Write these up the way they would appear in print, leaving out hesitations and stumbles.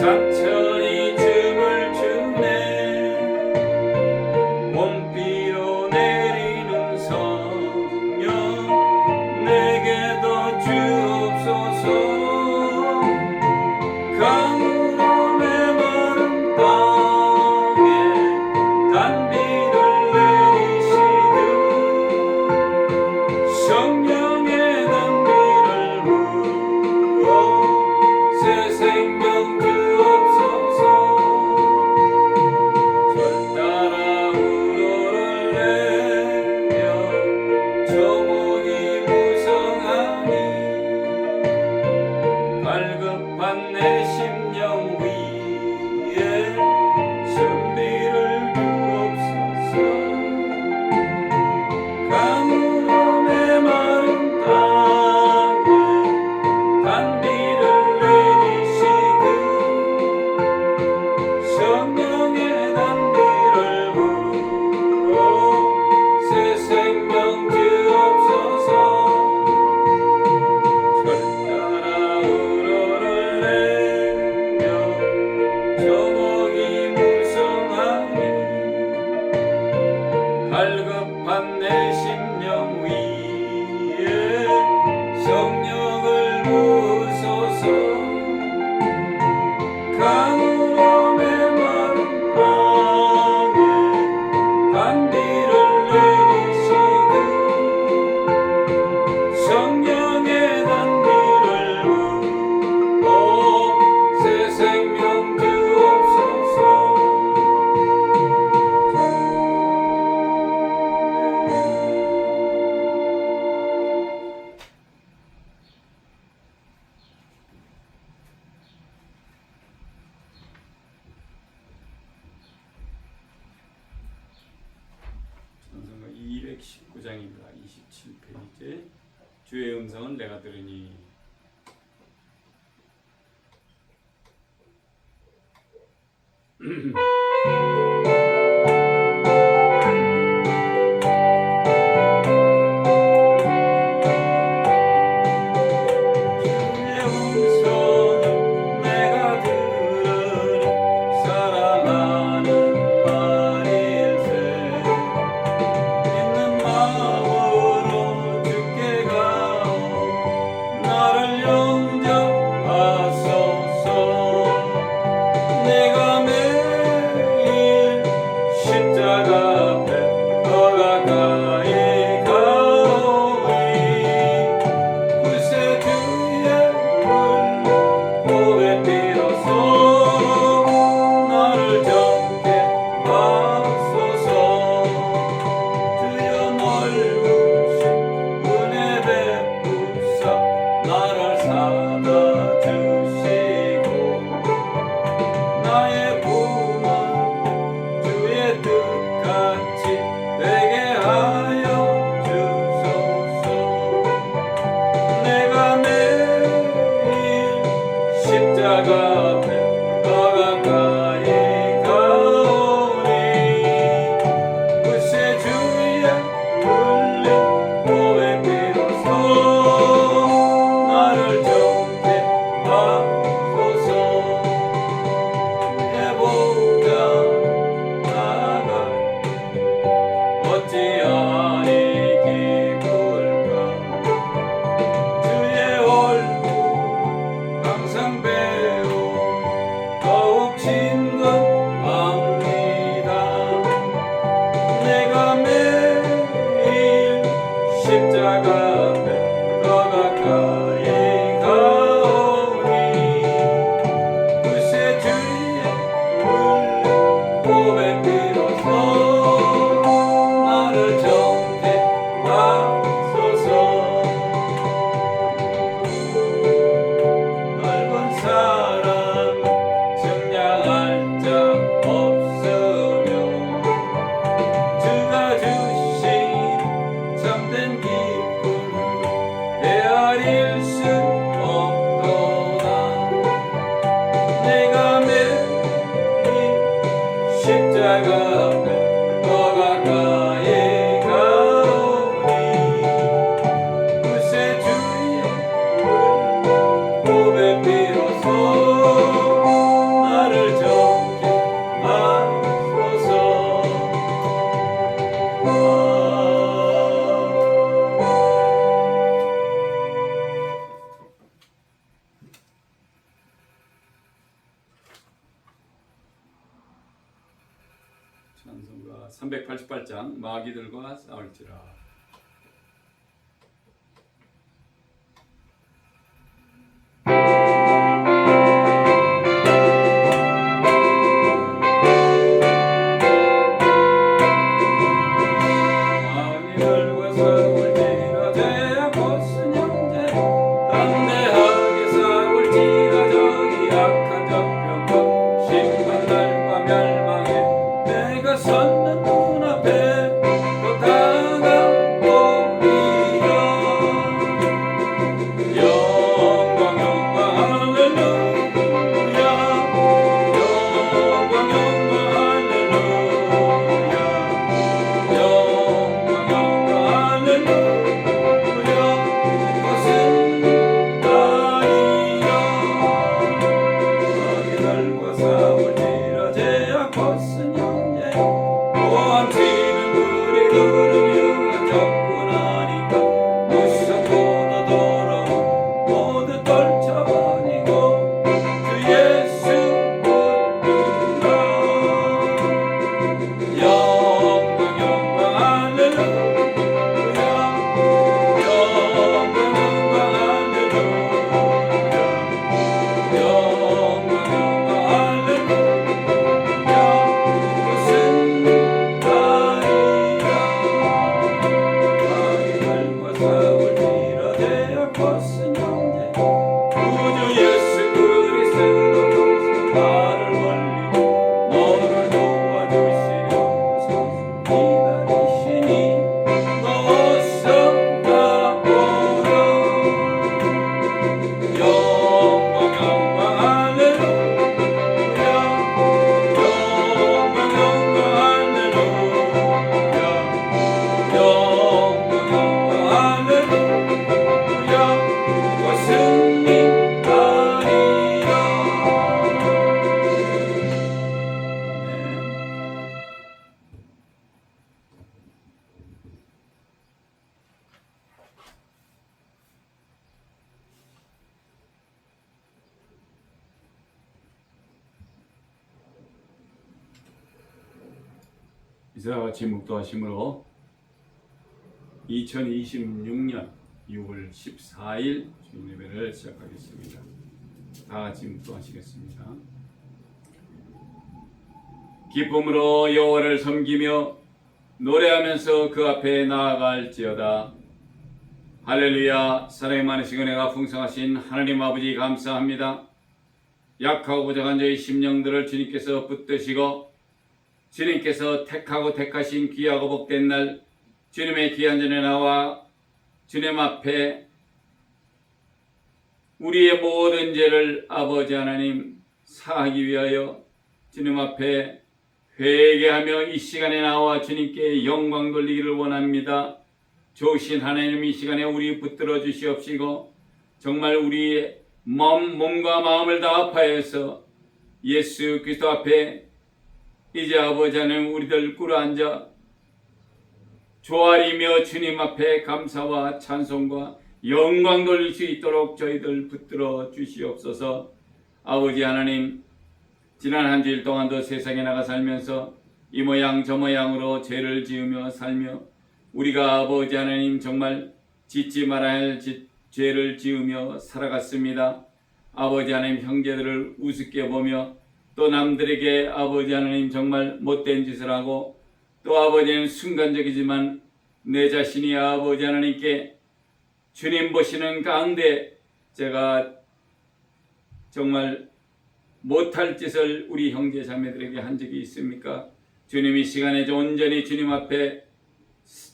천천히 춤을 추네. 봄비로 내리는 성령 내게도 주옵소서. 강으로 메마른 땅에 단비를 내리시듯 성령의 단비를 부어 새 생명 주옵소서. 절 따라 우러를 내며 조목이 무성하니 갈급한 내 심령 위에 선비를 주옵소서. 강으로 메마른 땅에 단비를 내리시듯 성령의 단비를 부어 새 생명 주옵소서. 절 따라 우러를 내며 조목이 무성하니 갈급한 내 심령 위에 성령을 부으소서. 강으로 메마른 땅에 단비를 내리시듯 성령의 단비를 부어 새 생명 주옵소서. 찬송가 219장입니다. 27페이지. 주의 음성은 내가 들으니. 주의 음성은 내가 들으니 사랑하는 말일세. 있는 마음으로 주께 가오 나를 영접하소서. 내가 매일 십자가 앞에 더 가까이 가오니 구세주의 고백 빌어서 나를 정케 하소서. 주여 넓으신 은혜 베푸사 나를 사다 주시고 나의 꿈은 주의 뜻같이 되게 하여 주소서. 내가 매일 십자가 앞에 더 가까이 가오니 구세주의 울린 고백 빌어서 나를 정케 하소서. 해보자 나가 어찌하니 기쁠까. 주의 얼굴 항상 배우며 찬송가 388장 마귀들과 싸울지라. 마귀들과 싸울지라 죄악 벗은 형제 담대하게 싸울지라 저기 약한 적병과 심판날과 멸망에 내가 섰는 눈앞에 또 다가오리라. 영광 영광 할렐루야. 영광 영광 할렐루야. 영광 영광 할렐루야. 것은 나이라. 마귀들과 싸울지라 죄악 벗은 형제 보암치는 우리들은 유한 적군하니까 무섭고도 더러운 모두 떨쳐버리고 주 예수 붙들라. 영광 영광 할렐루야. 영광 영광 할렐루야. 영광 영광 할렐루야. 것은 나이라. 마귀들과 싸울지라 죄악 벗은 형제 구주 예수 그리스도 평생 나를 멀리고 너를 도와주시려고 기다리시니 어서 나오라. 영광 영광 할렐루야. 영광 영광 할렐루야. 영광 영광 할렐루야. 것은 나이라. 이사와 같이 묵도하심으로 2026년 6월 14일 주일 예배를 시작하겠습니다. 다 같이 묵도하시겠습니다. 기쁨으로 여호와를 섬기며 노래하면서 그 앞에 나아갈지어다. 할렐루야. 사랑이 많으시고 은혜가 풍성하신 하나님 아버지 감사합니다. 약하고 부족한 저희 심령들을 주님께서 붙드시고 주님께서 택하고 택하신 귀하고 복된 날 주님의 귀한 전에 나와 주님 앞에 우리의 모든 죄를 아버지 하나님 사하기 위하여 주님 앞에 회개하며 이 시간에 나와 주님께 영광 돌리기를 원합니다. 좋으신 하나님, 이 시간에 우리 붙들어 주시옵시고 정말 우리의 몸과 마음을 다 아파해서 예수 그리스도 앞에 이제 아버지 하나님 우리들 꿇어앉아 조아리며 주님 앞에 감사와 찬송과 영광 돌릴 수 있도록 저희들 붙들어 주시옵소서. 아버지 하나님, 지난 한 주일 동안도 세상에 나가 살면서 이 모양 저 모양으로 죄를 지으며 살며 우리가 아버지 하나님 정말 짓지 말아야 할 죄를 지으며 살아갔습니다. 아버지 하나님, 형제들을 우습게 보며 또 남들에게 아버지 하나님 정말 못된 짓을 하고 또 아버지는 순간적이지만 내 자신이 아버지 하나님께 주님 보시는 가운데 제가 정말 못할 짓을 우리 형제 자매들에게 한 적이 있습니까? 주님, 이 시간에 온전히 주님 앞에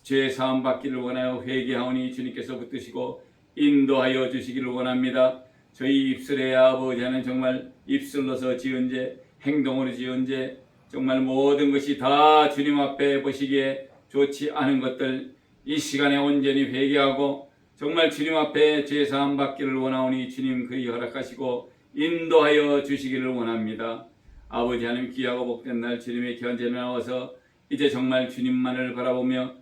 죄 사함 받기를 원하여 회개하오니 주님께서 붙드시고 인도하여 주시기를 원합니다. 저희 입술에 아버지 하나님 정말 입술로서 지은 죄, 행동으로 지은 죄, 정말 모든 것이 다 주님 앞에 보시기에 좋지 않은 것들 이 시간에 온전히 회개하고 정말 주님 앞에 죄 사함 받기를 원하오니 주님 그리 허락하시고 인도하여 주시기를 원합니다. 아버지 하나님, 귀하고 복된 날 주님의 견제에 나와서 이제 정말 주님만을 바라보며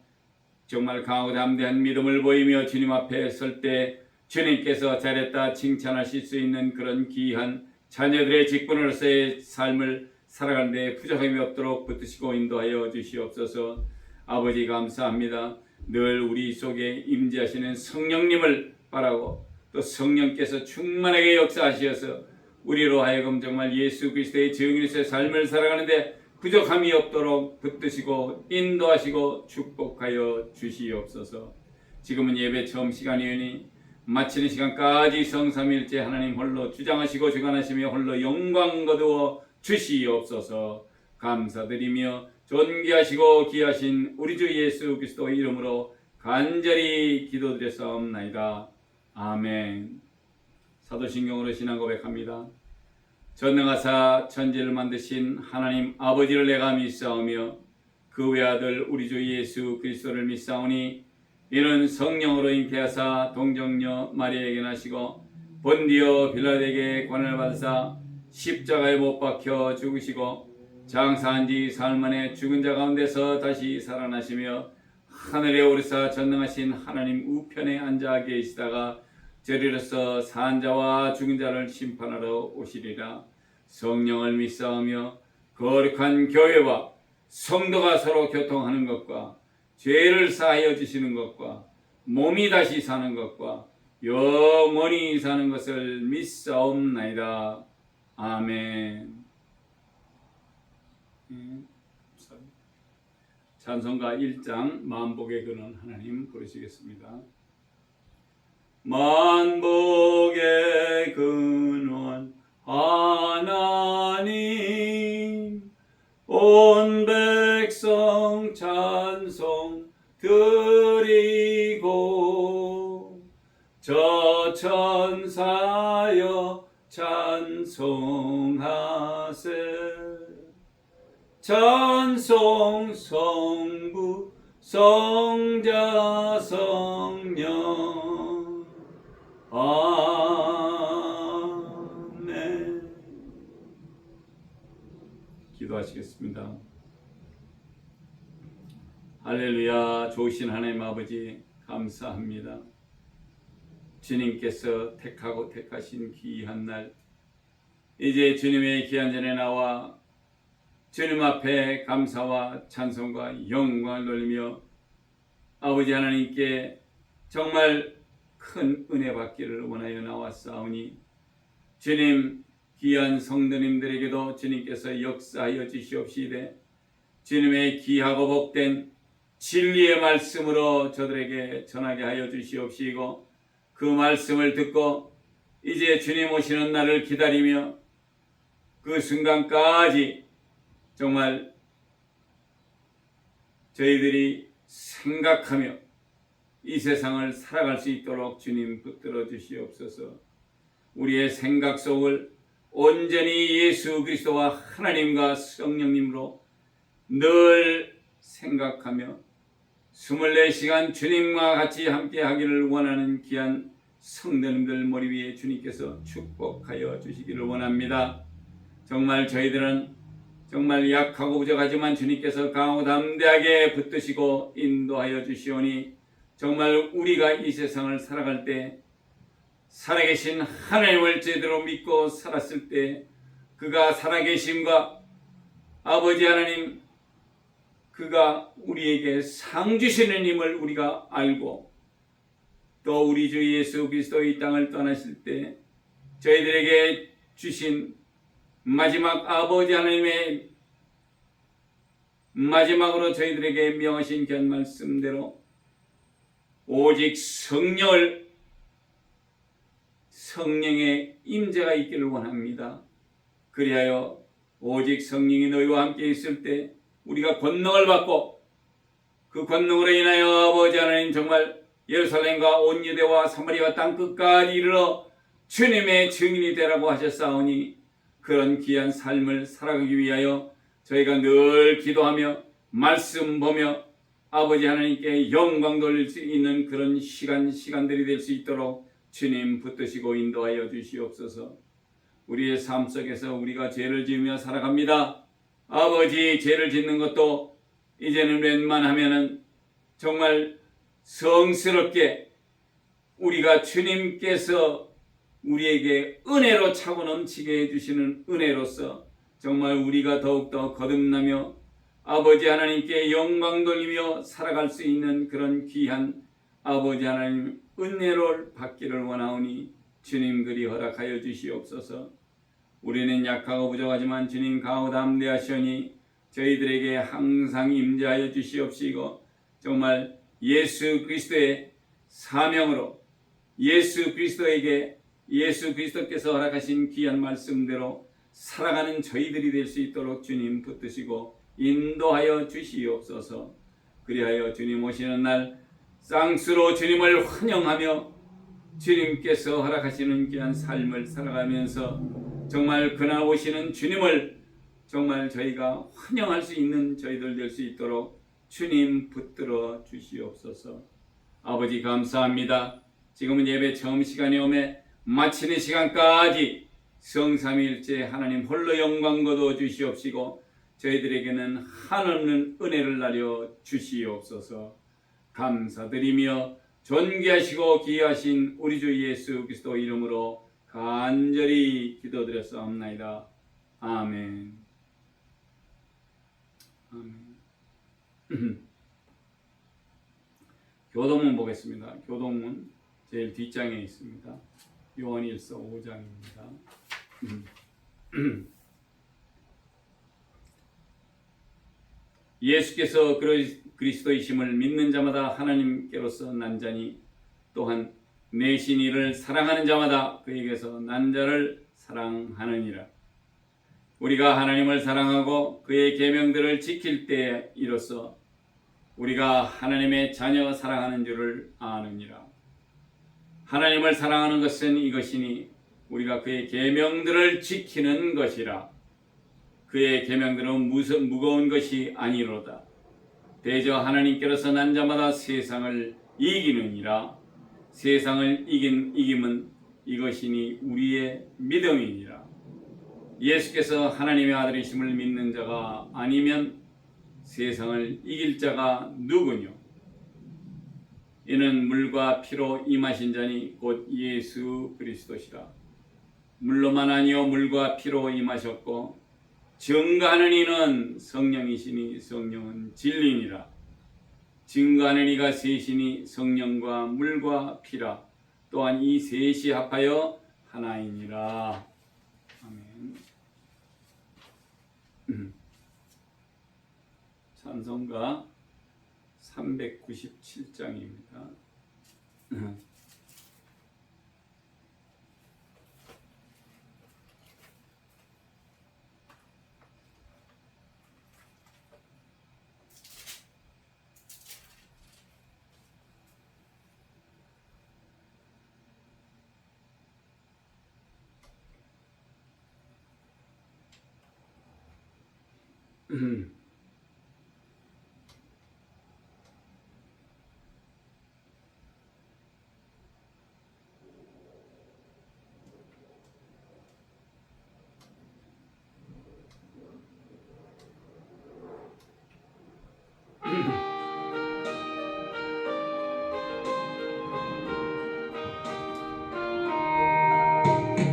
정말 강하고 담대한 믿음을 보이며 주님 앞에 설 때 주님께서 잘했다 칭찬하실 수 있는 그런 귀한 자녀들의 직분으로서의 삶을 살아가는 데 부족함이 없도록 붙드시고 인도하여 주시옵소서. 아버지 감사합니다. 늘 우리 속에 임재하시는 성령님을 바라고 또 성령께서 충만하게 역사하시어서 우리로 하여금 정말 예수 그리스도의 증인으로서의 삶을 살아가는데 부족함이 없도록 붙드시고 인도하시고 축복하여 주시옵소서. 지금은 예배 처음 시간이오니 마치는 시간까지 성삼일째 하나님 홀로 주장하시고 주관하시며 홀로 영광 거두어 주시옵소서. 감사드리며 존귀하시고 귀하신 우리 주 예수 그리스도의 이름으로 간절히 기도드렸사옵나이다. 아멘. 사도신경으로 신앙 고백합니다. 전능하사 천지를 만드신 하나님 아버지를 내가 믿사오며 그 외아들 우리 주 예수 그리스도를 믿사오니 이는 성령으로 잉태하사 동정녀 마리아에게 나시고 본디오 빌라도에게 관을 받으사 십자가에 못 박혀 죽으시고 장사한 지 사흘 만에 죽은 자 가운데서 다시 살아나시며 하늘에 오르사 전능하신 하나님 우편에 앉아 계시다가 저리로서 산 자와 죽은 자를 심판하러 오시리라. 성령을 믿사오며 거룩한 교회와 성도가 서로 교통하는 것과 죄를 사하여 주시는 것과 몸이 다시 사는 것과 영원히 사는 것을 믿사옵나이다. 아멘. 찬송가 1장 만복의 근원 하나님 부르시겠습니다. 만복의 근원 하나님 온 백성 찬송 드리고 저 천사여 찬송하세. 찬송 성부 성자 성령 아멘. 기도하시겠습니다. 할렐루야. 좋으신 하나님 아버지 감사합니다. 주님께서 택하고 택하신 귀한 날, 이제 주님의 귀한 전에 나와 주님 앞에 감사와 찬송과 영광을 돌리며 아버지 하나님께 정말 큰 은혜 받기를 원하여 나왔사오니 주님 귀한 성도님들에게도 주님께서 역사하여 주시옵시되 주님의 귀하고 복된 진리의 말씀으로 저들에게 전하게 하여 주시옵시고 그 말씀을 듣고 이제 주님 오시는 날을 기다리며 그 순간까지 정말 저희들이 생각하며 이 세상을 살아갈 수 있도록 주님 붙들어 주시옵소서. 우리의 생각 속을 온전히 예수 그리스도와 하나님과 성령님으로 늘 생각하며 24시간 주님과 같이 함께 하기를 원하는 귀한 성도님들 머리 위에 주님께서 축복하여 주시기를 원합니다. 정말 저희들은 정말 약하고 부족하지만 주님께서 강하고 담대하게 붙드시고 인도하여 주시오니 정말 우리가 이 세상을 살아갈 때 살아계신 하나님을 제대로 믿고 살았을 때 그가 살아계심과 아버지 하나님 그가 우리에게 상 주시는 힘을 우리가 알고 또 우리 주 예수 그리스도 이 땅을 떠나실 때 저희들에게 주신 마지막 아버지 하나님의 마지막으로 저희들에게 명하신 귀한 말씀대로 오직 성령의 임재가 있기를 원합니다. 그리하여 오직 성령이 너희와 함께 있을 때 우리가 권능을 받고 그 권능으로 인하여 아버지 하나님 정말 예루살렘과 온 유대와 사마리아 땅 끝까지 이르러 주님의 증인이 되라고 하셨사오니 그런 귀한 삶을 살아가기 위하여 저희가 늘 기도하며 말씀 보며 아버지 하나님께 영광 돌릴 수 있는 그런 시간들이 될 수 있도록 주님 붙드시고 인도하여 주시옵소서. 우리의 삶 속에서 우리가 죄를 지으며 살아갑니다. 아버지 죄를 짓는 것도 이제는 웬만하면은 정말 성스럽게 우리가 주님께서 우리에게 은혜로 차고 넘치게 해주시는 은혜로서 정말 우리가 더욱더 거듭나며 아버지 하나님께 영광 돌리며 살아갈 수 있는 그런 귀한 아버지 하나님 은혜를 받기를 원하오니 주님 그리 허락하여 주시옵소서. 우리는 약하고 부족하지만 주님 강하고 담대하시오니 저희들에게 항상 임재하여 주시옵시고 정말 예수 그리스도의 사명으로 예수 그리스도께서 허락하신 귀한 말씀대로 살아가는 저희들이 될 수 있도록 주님 붙드시고 인도하여 주시옵소서. 그리하여 주님 오시는 날 쌍수로 주님을 환영하며 주님께서 허락하시는 귀한 삶을 살아가면서 정말 그날 오시는 주님을 정말 저희가 환영할 수 있는 저희들 될 수 있도록 주님 붙들어 주시옵소서. 아버지 감사합니다. 지금은 예배 처음 시간이 오매 마치는 시간까지 성삼위일체 하나님 홀로 영광 거둬 주시옵시고 저희들에게는 한없는 은혜를 나려 주시옵소서. 감사드리며 존귀하시고 귀하신 우리 주 예수 그리스도 이름으로 간절히 기도드렸사옵나이다. 아멘. 아멘. 교동문 보겠습니다. 교동문 제일 뒷장에 있습니다. 요한일서 5장입니다. 예수께서 그리스도이심을 믿는 자마다 하나님께로서 난 자니 또한 내신 이를 사랑하는 자마다 그에게서 난 자를 사랑하느니라. 우리가 하나님을 사랑하고 그의 계명들을 지킬 때에 이로써 우리가 하나님의 자녀 사랑하는 줄을 아느니라. 하나님을 사랑하는 것은 이것이니 우리가 그의 계명들을 지키는 것이라. 그의 계명들은 무거운 것이 아니로다. 대저 하나님께로서 난 자마다 세상을 이기느니라. 세상을 이김은 이것이니 우리의 믿음이니라. 예수께서 하나님의 아들이심을 믿는 자가 아니면 세상을 이길 자가 누구뇨? 이는 물과 피로 임하신 자니 곧 예수 그리스도시라. 물로만 아니요 물과 피로 임하셨고 증거하는 이는 성령이시니 성령은 진리니라. 증거하는 이가 셋이니 성령과 물과 피라. 또한 이 셋이 합하여 하나이니라. 아멘. 찬송가 397장입니다.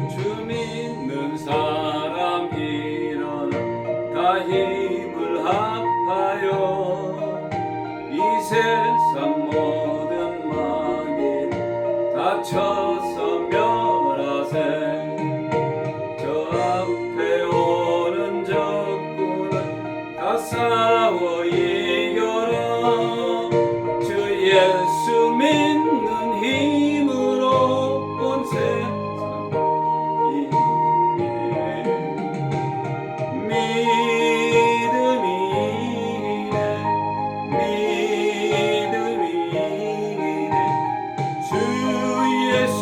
주 믿는 사람 일어나 다 힘을 합하여 이 세상 모든 마귀 다쳐서 멸하세. 저 앞에 오는 적군은 다 싸워 이겨라. 주 예수 믿는 힘으로 온 세상 믿음이네 주 예수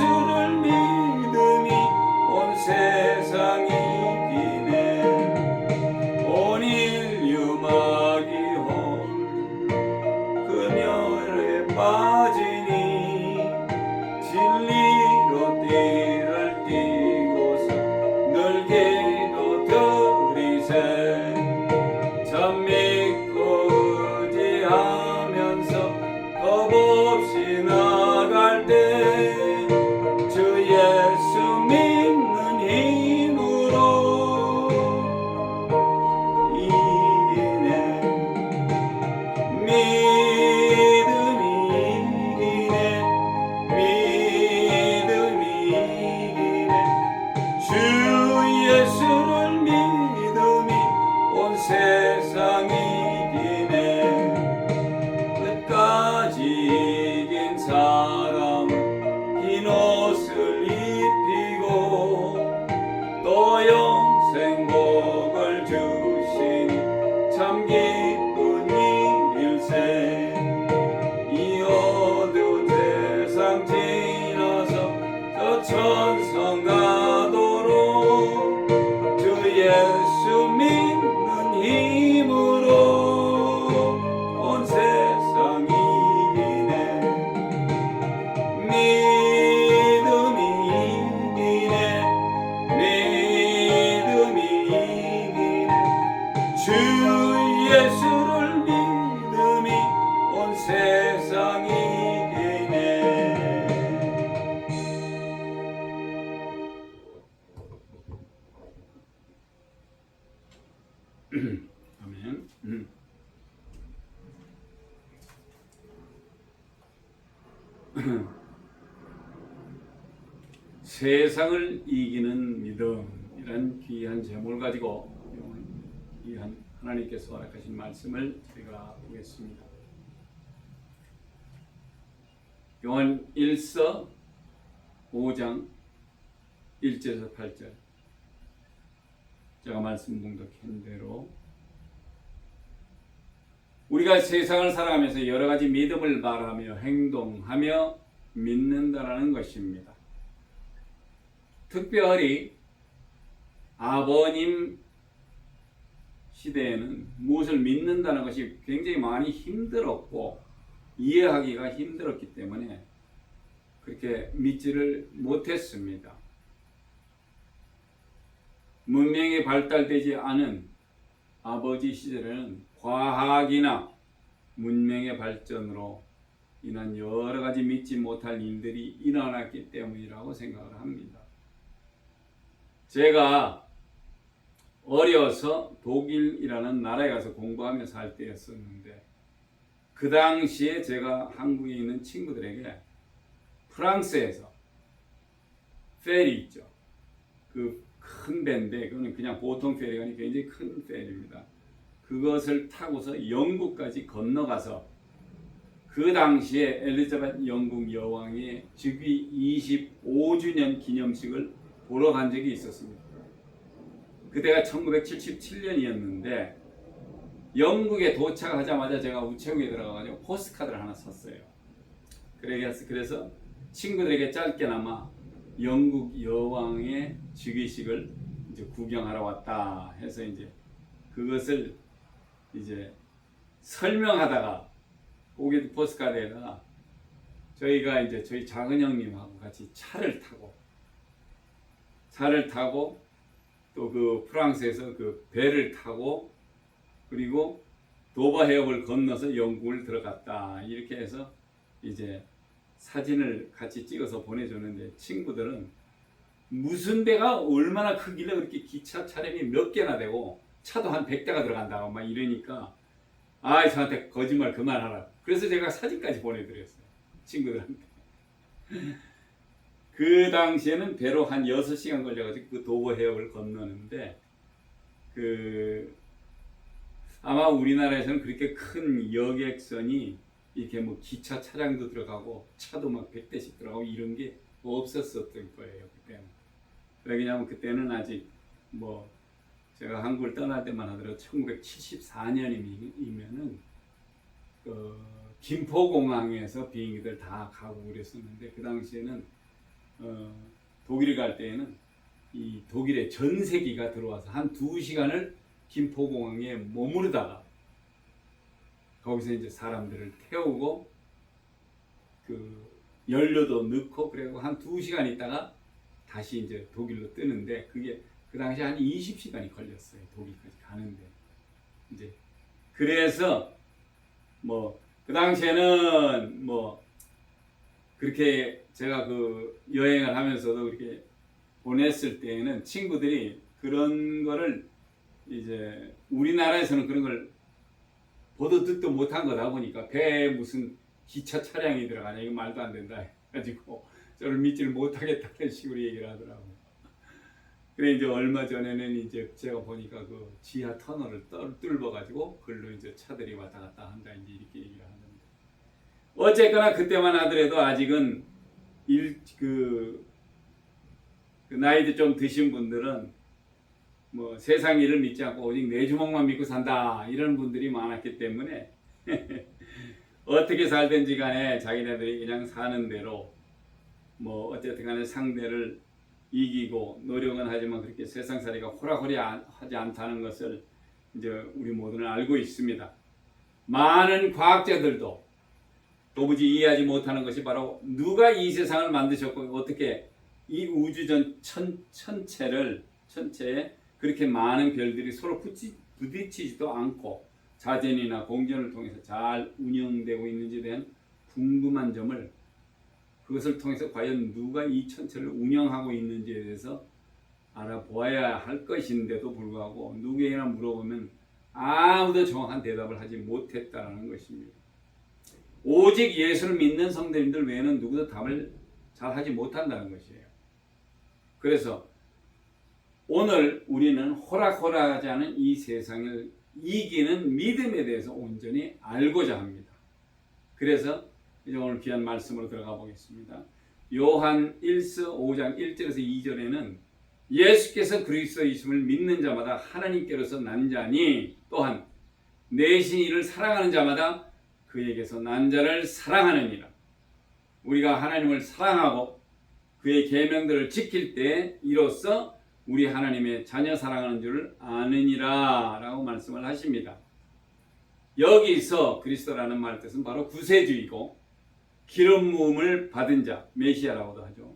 아멘. 세상을 이기는 믿음이란 귀한 제목을 가지고 귀한 하나님께서 허락하신 말씀을 제가 보겠습니다. 요한 1서 5장 1절에서 8절 제가 말씀 봉독한 대로 우리가 세상을 살아가면서 여러 가지 믿음을 말하며 행동하며 믿는다라는 것입니다. 특별히 아버님 시대에는 무엇을 믿는다는 것이 굉장히 많이 힘들었고 이해하기가 힘들었기 때문에 그렇게 믿지를 못했습니다. 문명이 발달되지 않은 아버지 시절에는 과학이나 문명의 발전으로 인한 여러 가지 믿지 못할 일들이 일어났기 때문이라고 생각을 합니다. 제가 어려서 독일이라는 나라에 가서 공부하며 살 때였었는데 그 당시에 제가 한국에 있는 친구들에게 프랑스에서 페리 있죠. 그 큰 배인데 그거는 그냥 보통 페리가 아니라 굉장히 큰 페리입니다. 그것을 타고서 영국까지 건너가서 그 당시에 엘리자베트 영국 여왕의 즉위 25주년 기념식을 보러 간 적이 있었습니다. 그때가 1977년이었는데 영국에 도착하자마자 제가 우체국에 들어가가지고 포스트카드를 하나 샀어요. 그래서 친구들에게 짧게나마 영국 여왕의 즉위식을 이제 구경하러 왔다 해서 이제 그것을 이제 설명하다가 거기 포스트카드에다가 저희가 이제 저희 작은 형님하고 같이 차를 타고 또 그 프랑스에서 그 배를 타고 그리고 도버 해협을 건너서 영국을 들어갔다 이렇게 해서 이제 사진을 같이 찍어서 보내줬는데 친구들은 무슨 배가 얼마나 크길래 그렇게 기차 차량이 몇 개나 되고 차도 한 100대가 들어간다고 막 이러니까 저한테 거짓말 그만하라. 그래서 제가 사진까지 보내드렸어요. 친구들한테. 그 당시에는 배로 한 6시간 걸려가지고 그 도버 해협을 건너는데 아마 우리나라에서는 그렇게 큰 여객선이 이렇게 뭐 기차 차량도 들어가고 차도 막 100대씩 들어가고 이런 게 없었었던 거예요. 그때는. 왜냐하면 그때는 아직 뭐 제가 한국을 떠날 때만 하더라도 1974년이면은 김포공항에서 비행기들 다 가고 그랬었는데 그 당시에는 독일 갈 때에는 이 독일의 전세기가 들어와서 한 2시간을 김포공항에 머무르다가 거기서 이제 사람들을 태우고 그 연료도 넣고 그리고 한 2시간 있다가 다시 이제 독일로 뜨는데 그게 그 당시 한 20시간이 걸렸어요. 독일까지 가는데 이제 그래서 뭐 그 당시에는 뭐 그렇게 제가 그 여행을 하면서도 그렇게 보냈을 때에는 친구들이 그런 거를 이제 우리나라에서는 그런 걸 보도 듣도 못한 거다 보니까 배에 무슨 기차 차량이 들어가냐 이거 말도 안 된다 해가지고 저를 믿지를 못하겠다는 식으로 얘기를 하더라고요. 그래 이제 얼마 전에는 이제 제가 보니까 그 지하 터널을 뚫어가지고 그걸로 이제 차들이 왔다 갔다 한다 이제 이렇게 얘기를 하는데 어쨌거나 그때만 하더라도 아직은 그 나이도 좀 드신 분들은 뭐 세상 일을 믿지 않고 오직 내 주먹만 믿고 산다 이런 분들이 많았기 때문에 어떻게 살든지 간에 자기네들이 그냥 사는 대로 뭐 어쨌든 간에 상대를 이기고 노력은 하지만 그렇게 세상살이가 호락호락하지 않다는 것을 이제 우리 모두는 알고 있습니다. 많은 과학자들도 도무지 이해하지 못하는 것이 바로 누가 이 세상을 만드셨고 어떻게 이 우주전 천체에 그렇게 많은 별들이 서로 부딪히지도 않고 자전이나 공전을 통해서 잘 운영되고 있는지에 대한 궁금한 점을 그것을 통해서 과연 누가 이 천체를 운영하고 있는지에 대해서 알아보아야 할 것인데도 불구하고 누구에게나 물어보면 아무도 정확한 대답을 하지 못했다는 것입니다. 오직 예수를 믿는 성도님들 외에는 누구도 답을 잘 하지 못한다는 것이에요. 그래서 오늘 우리는 호락호락하지 않은 이 세상을 이기는 믿음에 대해서 온전히 알고자 합니다. 그래서 이제 오늘 귀한 말씀으로 들어가 보겠습니다. 요한 1서 5장 1절에서 2절에는 예수께서 그리스도이심을 믿는 자마다 하나님께로서 난 자니 또한 내신 이를 사랑하는 자마다 그에게서 난 자를 사랑하느니라. 우리가 하나님을 사랑하고 그의 계명들을 지킬 때 이로써 우리 하나님의 자녀 사랑하는 줄을 아느니라 라고 말씀을 하십니다. 여기서 그리스도라는 말 뜻은 바로 구세주이고 기름 부음을 받은 자, 메시아라고도 하죠.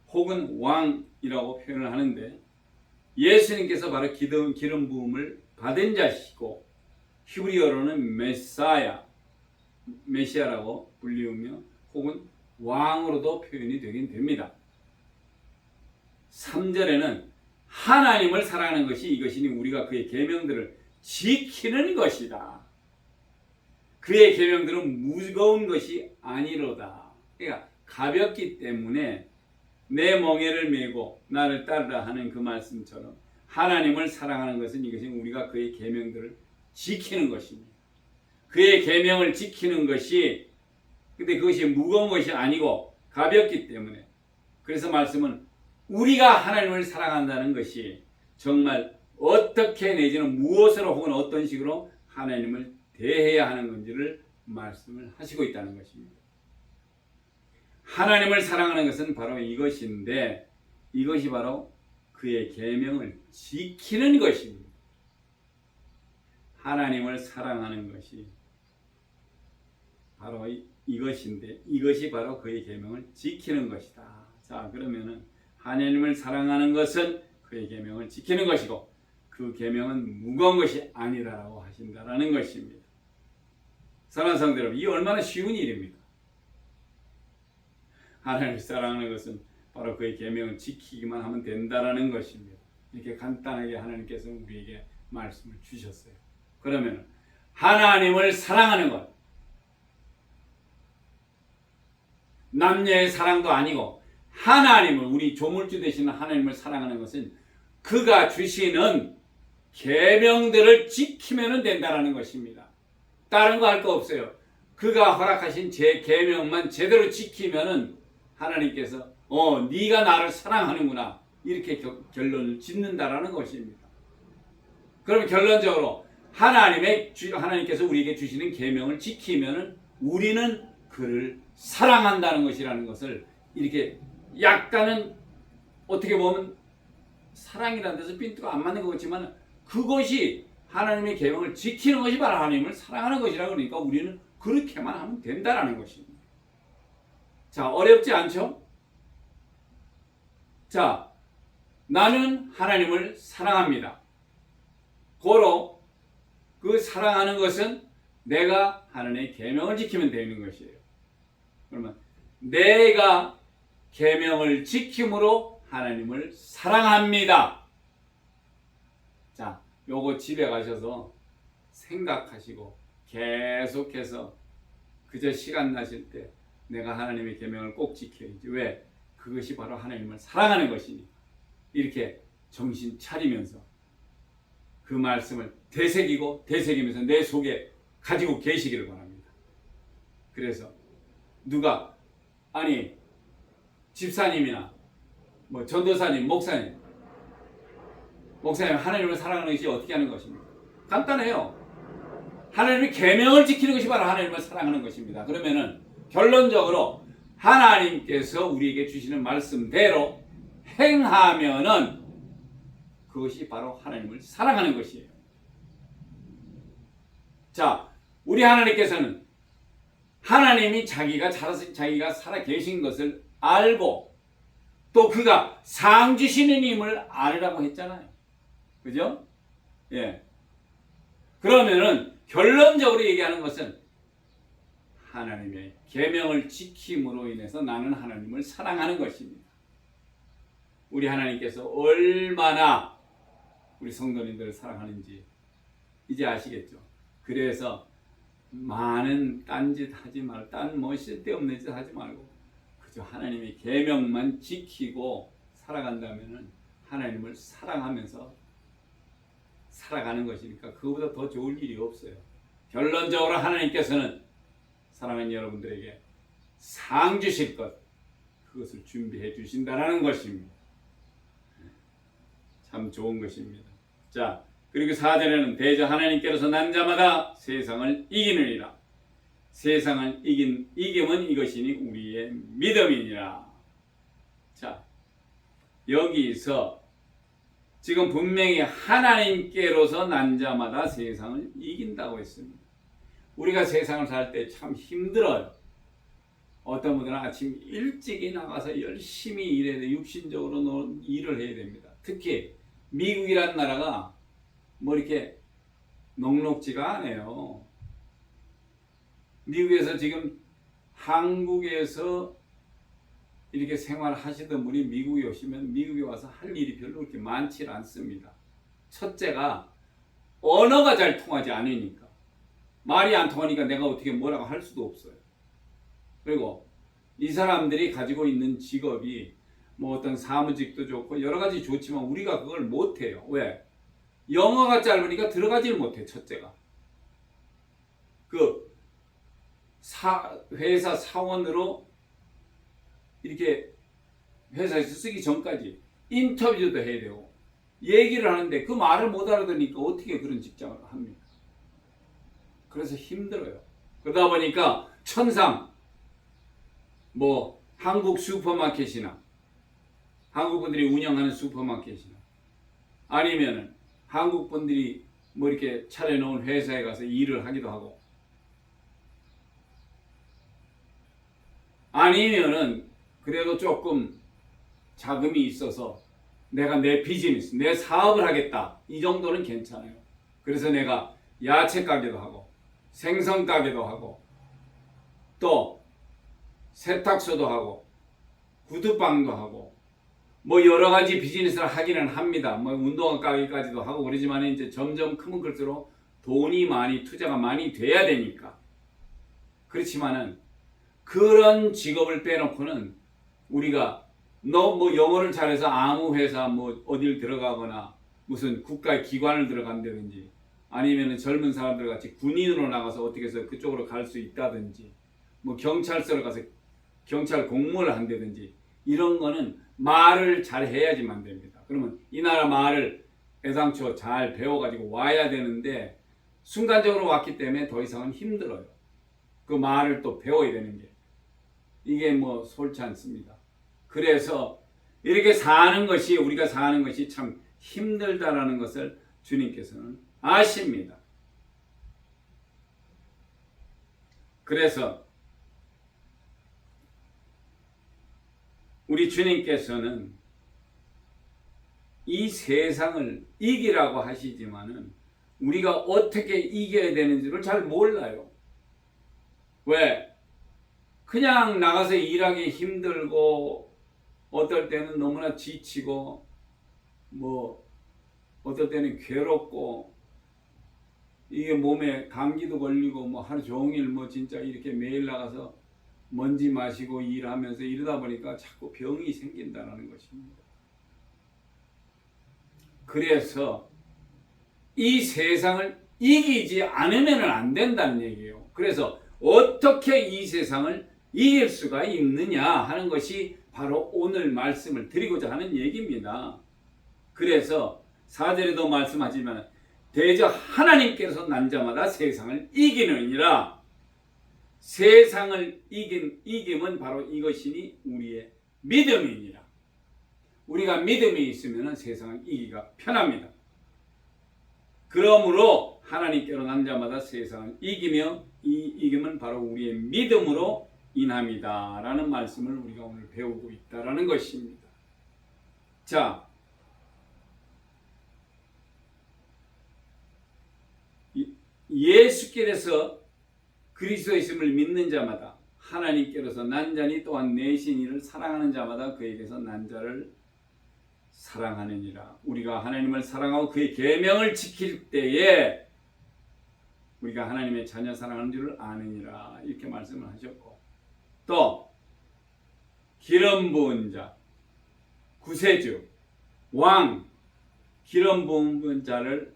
혹은 왕이라고 표현을 하는데 예수님께서 바로 기름 부음을 받은 자시고 히브리어로는 메사야, 메시아라고 불리우며 혹은 왕으로도 표현이 되긴 됩니다. 3절에는 하나님을 사랑하는 것이 이것이니 우리가 그의 계명들을 지키는 것이다. 그의 계명들은 무거운 것이 아니로다. 그러니까 가볍기 때문에 내 멍에를 메고 나를 따르라 하는 그 말씀처럼 하나님을 사랑하는 것은 이것이 우리가 그의 계명들을 지키는 것입니다. 그의 계명을 지키는 것이 근데 그것이 무거운 것이 아니고 가볍기 때문에 그래서 말씀은 우리가 하나님을 사랑한다는 것이 정말 어떻게 내지는 무엇으로 혹은 어떤 식으로 하나님을 대해야 하는 건지를 말씀을 하시고 있다는 것입니다. 하나님을 사랑하는 것은 바로 이것인데 이것이 바로 그의 계명을 지키는 것입니다. 하나님을 사랑하는 것이 바로 이것인데 이것이 바로 그의 계명을 지키는 것이다. 자, 그러면은 하나님을 사랑하는 것은 그의 계명을 지키는 것이고 그 계명은 무거운 것이 아니라고 하신다라는 것입니다. 사랑하는 성도 여러분, 이 얼마나 쉬운 일입니다. 하나님을 사랑하는 것은 바로 그의 계명을 지키기만 하면 된다라는 것입니다. 이렇게 간단하게 하나님께서 우리에게 말씀을 주셨어요. 그러면 하나님을 사랑하는 것, 남녀의 사랑도 아니고 하나님을 우리 조물주 되시는 하나님을 사랑하는 것은 그가 주시는 계명들을 지키면 된다라는 것입니다. 다른 거 할 거 없어요. 그가 허락하신 제 계명만 제대로 지키면은 하나님께서 네가 나를 사랑하는구나 이렇게 결론을 짓는다라는 것입니다. 그럼 결론적으로 하나님께서 우리에게 주시는 계명을 지키면은 우리는 그를 사랑한다는 것이라는 것을 이렇게 약간은 어떻게 보면 사랑이라는 데서 핀트가 안 맞는 것 같지만 그것이 하나님의 계명을 지키는 것이 바로 하나님을 사랑하는 것이라 그러니까 우리는 그렇게만 하면 된다라는 것입니다. 자, 어렵지 않죠? 자, 나는 하나님을 사랑합니다. 고로 그 사랑하는 것은 내가 하나님의 계명을 지키면 되는 것이에요. 그러면 내가 계명을 지킴으로 하나님을 사랑합니다. 자, 요거 집에 가셔서 생각하시고 계속해서 그저 시간 나실 때 내가 하나님의 계명을 꼭 지켜야지. 왜? 그것이 바로 하나님을 사랑하는 것이니 이렇게 정신 차리면서 그 말씀을 되새기면서 내 속에 가지고 계시기를 바랍니다. 그래서 누가 집사님이나 전도사님, 목사님 하나님을 사랑하는 것이 어떻게 하는 것입니까? 간단해요. 하나님의 계명을 지키는 것이 바로 하나님을 사랑하는 것입니다. 그러면은 결론적으로 하나님께서 우리에게 주시는 말씀대로 행하면은 그것이 바로 하나님을 사랑하는 것이에요. 자, 우리 하나님께서는 하나님이 자기가 살아 계신 것을 알고 또 그가 상 주시는 힘을 알으라고 했잖아요. 그죠? 예. 그러면은 결론적으로 얘기하는 것은 하나님의 계명을 지킴으로 인해서 나는 하나님을 사랑하는 것입니다. 우리 하나님께서 얼마나 우리 성도님들을 사랑하는지 이제 아시겠죠? 그래서 많은 딴짓 하지 말고 딴 쓸데없는 짓 하지 말고 그저 하나님의 계명만 지키고 살아간다면은 하나님을 사랑하면서 살아가는 것이니까 그거보다 더 좋을 일이 없어요. 결론적으로 하나님께서는 사랑하는 여러분들에게 상 주실 것, 그것을 준비해 주신다라는 것입니다. 참 좋은 것입니다. 자, 그리고 4절에는 대저 하나님께로서 난 자마다 세상을 이기느니라. 세상을 이김은 이것이니 우리의 믿음이니라. 자, 여기서 지금 분명히 하나님께로서 난 자마다 세상을 이긴다고 했습니다. 우리가 세상을 살 때 참 힘들어요. 어떤 분들은 아침 일찍이 나가서 열심히 일해야 돼. 육신적으로 일을 해야 됩니다. 특히 미국이란 나라가 뭐 이렇게 녹록지가 않아요. 미국에서 지금 한국에서 이렇게 생활하시던 분이 미국에 오시면 미국에 와서 할 일이 별로 그렇게 많지 않습니다. 첫째가 언어가 잘 통하지 않으니까. 말이 안 통하니까 내가 어떻게 뭐라고 할 수도 없어요. 그리고 이 사람들이 가지고 있는 직업이 뭐 어떤 사무직도 좋고 여러 가지 좋지만 우리가 그걸 못해요. 왜? 영어가 짧으니까 들어가질 못해. 첫째가 그 회사 사원으로 이렇게 회사에서 쓰기 전까지 인터뷰도 해야 되고 얘기를 하는데 그 말을 못 알아듣으니까 어떻게 그런 직장을 합니까? 그래서 힘들어요. 그러다 보니까 천상 뭐 한국 슈퍼마켓이나 한국 분들이 운영하는 슈퍼마켓이나 아니면은 한국 분들이 뭐 이렇게 차려놓은 회사에 가서 일을 하기도 하고 아니면은 그래도 조금 자금이 있어서 내가 내 비즈니스, 내 사업을 하겠다. 이 정도는 괜찮아요. 그래서 내가 야채 가게도 하고 생선 가게도 하고 또 세탁소도 하고 구두방도 하고 뭐 여러 가지 비즈니스를 하기는 합니다. 뭐 운동화 가게까지도 하고 그러지만 이제 점점 크면 클수록 돈이 많이 투자가 많이 돼야 되니까. 그렇지만은 그런 직업을 빼놓고는 우리가 너 뭐 영어를 잘해서 아무 회사 뭐 어딜 들어가거나 무슨 국가 기관을 들어간다든지 아니면은 젊은 사람들 같이 군인으로 나가서 어떻게 해서 그쪽으로 갈 수 있다든지 뭐 경찰서로 가서 경찰 공무원을 한다든지 이런 거는 말을 잘 해야지만 됩니다. 그러면 이 나라 말을 애당초 잘 배워가지고 와야 되는데 순간적으로 왔기 때문에 더 이상은 힘들어요. 그 말을 또 배워야 되는 게 이게 뭐 솔지 않습니다. 그래서 이렇게 사는 것이 우리가 사는 것이 참 힘들다라는 것을 주님께서는 아십니다. 그래서 우리 주님께서는 이 세상을 이기라고 하시지만은 우리가 어떻게 이겨야 되는지를 잘 몰라요. 왜? 그냥 나가서 일하기 힘들고 어떨 때는 너무나 지치고 뭐 어떨 때는 괴롭고 이게 몸에 감기도 걸리고 뭐 하루 종일 뭐 진짜 이렇게 매일 나가서 먼지 마시고 일하면서 이러다 보니까 자꾸 병이 생긴다는 것입니다. 그래서 이 세상을 이기지 않으면 안 된다는 얘기예요. 그래서 어떻게 이 세상을 이길 수가 있느냐 하는 것이 바로 오늘 말씀을 드리고자 하는 얘기입니다. 그래서 4절에도 말씀하지만 대저 하나님께서 난 자마다 세상을 이기느니라. 세상을 이김은 바로 이것이니 우리의 믿음이니라. 우리가 믿음이 있으면 세상을 이기기가 편합니다. 그러므로 하나님께로 난 자마다 세상을 이기며 이 이김은 바로 우리의 믿음으로 인함이다 라는 말씀을 우리가 오늘 배우고 있다라는 것입니다. 자, 예수께서 그리스도이심을 믿는 자마다 하나님께로서 난 자니 또한 내신 이를 사랑하는 자마다 그에게서 난 자를 사랑하느니라. 우리가 하나님을 사랑하고 그의 계명을 지킬 때에 우리가 하나님의 자녀 사랑하는 줄을 아느니라 이렇게 말씀을 하셨고, 또 기름 부은 자, 구세주, 왕, 기름 부은 자를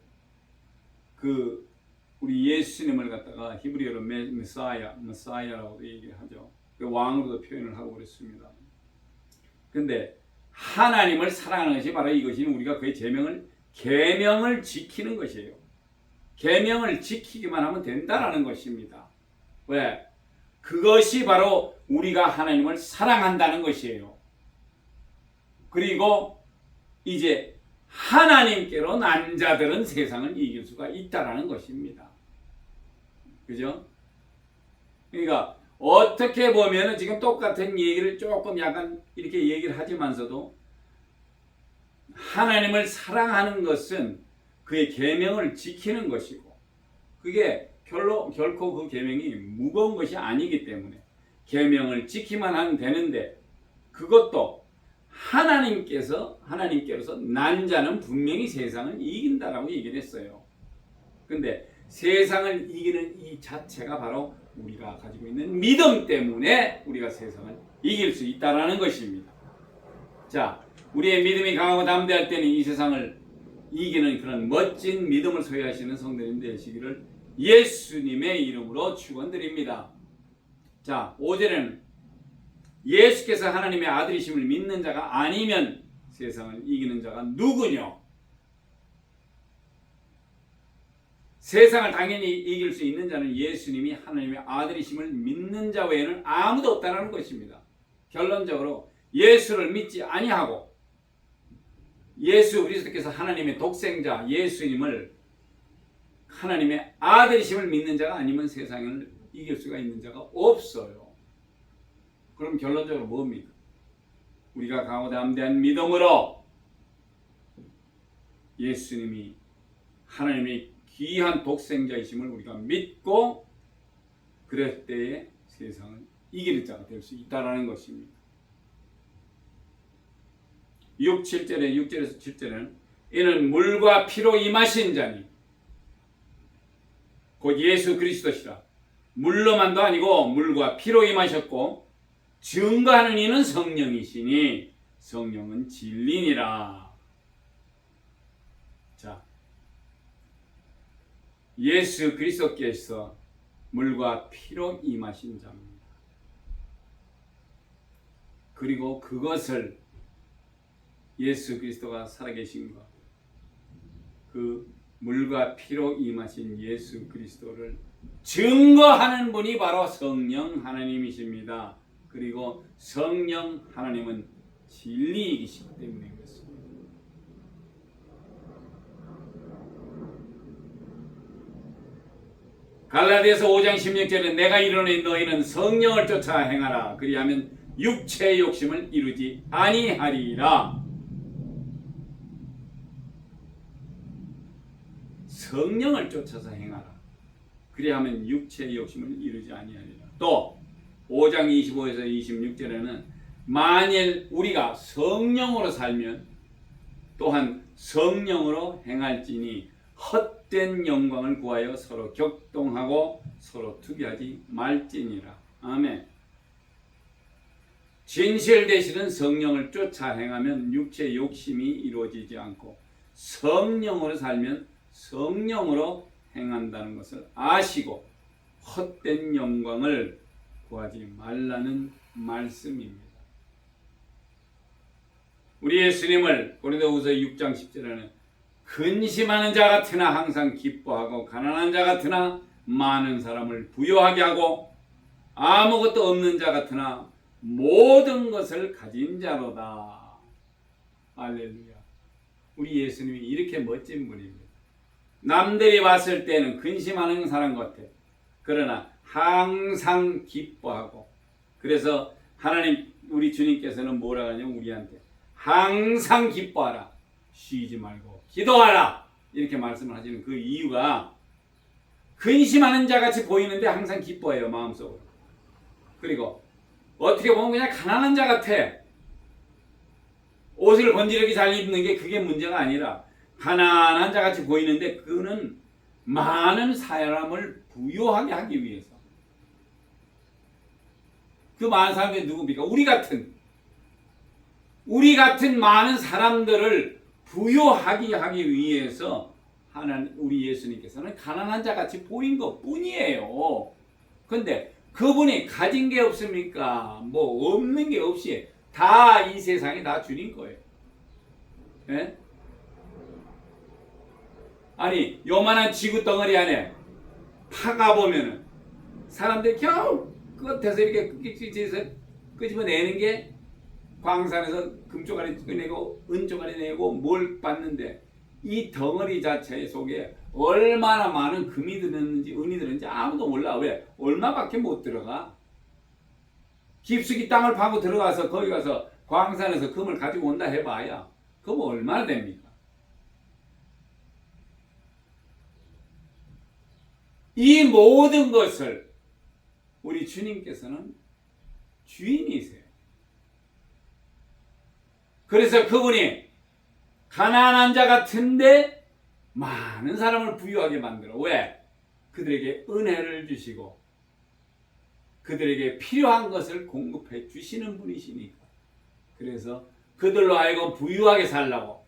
우리 예수님을 갖다가 히브리어로 메사야라고 얘기하죠. 그 왕으로도 표현을 하고 그랬습니다. 근데 하나님을 사랑하는 것이 바로 이것이 우리가 그의 계명을 지키는 것이에요. 계명을 지키기만 하면 된다라는 것입니다. 왜? 그것이 바로 우리가 하나님을 사랑한다는 것이에요. 그리고 이제 하나님께로 난 자들은 세상을 이길 수가 있다라는 것입니다. 그죠? 그러니까 어떻게 보면 지금 똑같은 얘기를 조금 약간 이렇게 얘기를 하지만서도 하나님을 사랑하는 것은 그의 계명을 지키는 것이고, 그게 결코 그 계명이 무거운 것이 아니기 때문에 계명을 지키만 하면 되는데, 그것도 하나님께로서 난 자는 분명히 세상을 이긴다라고 얘기를 했어요. 근데 세상을 이기는 이 자체가 바로 우리가 가지고 있는 믿음 때문에 우리가 세상을 이길 수 있다라는 것입니다. 자, 우리의 믿음이 강하고 담대할 때는 이 세상을 이기는 그런 멋진 믿음을 소유하시는 성도님 되시기를 예수님의 이름으로 축원드립니다. 자, 5절에는 예수께서 하나님의 아들이심을 믿는 자가 아니면 세상을 이기는 자가 누구뇨? 세상을 당연히 이길 수 있는 자는 예수님이 하나님의 아들이심을 믿는 자 외에는 아무도 없다는 것입니다. 결론적으로 예수를 믿지 아니하고 예수 그리스도께서 하나님의 독생자 예수님을 하나님의 아들이심을 믿는 자가 아니면 세상을 이길 수가 있는 자가 없어요. 그럼 결론적으로 뭡니까? 우리가 강하고 담대한 믿음으로 예수님이 하나님의 귀한 독생자이심을 우리가 믿고 그럴 때에 세상을 이기는 자가 될 수 있다는 것입니다. 6절에서 7절에는 이는 물과 피로 임하신 자니 곧 예수 그리스도시라. 물로만도 아니고 물과 피로 임하셨고 증거하는 이는 성령이시니 성령은 진리니라. 자, 예수 그리스도께서 물과 피로 임하신 자입니다. 그리고 그것을 예수 그리스도가 살아계신 것, 그 물과 피로 임하신 예수 그리스도를 증거하는 분이 바로 성령 하나님이십니다. 그리고 성령 하나님은 진리이시기 때문에 그렇습니다. 갈라디아서 5장 16절에 내가 이르노니 너희는 성령을 쫓아 행하라. 그리하면 육체의 욕심을 이루지 아니하리라. 성령을 쫓아서 행하라. 그리하면 육체의 욕심을 이루지 아니하리라. 또 5장 25에서 26절에는 만일 우리가 성령으로 살면 또한 성령으로 행할지니 헛된 영광을 구하여 서로 격동하고 서로 투기하지 말지니라. 아멘. 진실 되시는 성령을 쫓아 행하면 육체의 욕심이 이루어지지 않고 성령으로 살면 성령으로 행한다는 것을 아시고 헛된 영광을 구하지 말라는 말씀입니다. 우리 예수님을 고린도후서 6장 10절에는 근심하는 자 같으나 항상 기뻐하고 가난한 자 같으나 많은 사람을 부유하게 하고 아무것도 없는 자 같으나 모든 것을 가진 자로다. 할렐루야. 우리 예수님이 이렇게 멋진 분입니다. 남들이 봤을 때는 근심하는 사람 같아. 그러나 항상 기뻐하고, 그래서 하나님 우리 주님께서는 뭐라 하냐면 우리한테 항상 기뻐하라, 쉬지 말고 기도하라 이렇게 말씀을 하시는 그 이유가 근심하는 자같이 보이는데 항상 기뻐해요, 마음속으로. 그리고 어떻게 보면 그냥 가난한 자 같아. 옷을 건지르게 잘 입는 게 그게 문제가 아니라 가난한 자같이 보이는데 그는 많은 사람을 부유하게 하기 위해서. 그 많은 사람들이 누굽니까? 우리 같은 많은 사람들을 부유하게 하기 위해서 하나님, 우리 예수님께서는 가난한 자 같이 보인 것 뿐이에요. 근데 그분이 가진 게 없습니까? 뭐 없는 게 없이 다 이 세상에 다 주신 거예요. 예? 아니 요만한 지구 덩어리 안에 파가 보면은 사람들이 겨우 끝에서 이렇게 끄집어내는 게 광산에서 금쪽알이 내고 은쪽알이 내고 뭘 받는데, 이 덩어리 자체 속에 얼마나 많은 금이 들었는지 은이 들었는지 아무도 몰라. 왜? 얼마밖에 못 들어가. 깊숙이 땅을 파고 들어가서 거기 가서 광산에서 금을 가지고 온다 해봐야 그럼 얼마나 됩니까? 이 모든 것을 우리 주님께서는 주인이세요. 그래서 그분이 가난한 자 같은데 많은 사람을 부유하게 만들어. 왜? 그들에게 은혜를 주시고 그들에게 필요한 것을 공급해 주시는 분이시니까. 그래서 그들로 하여금 부유하게 살라고,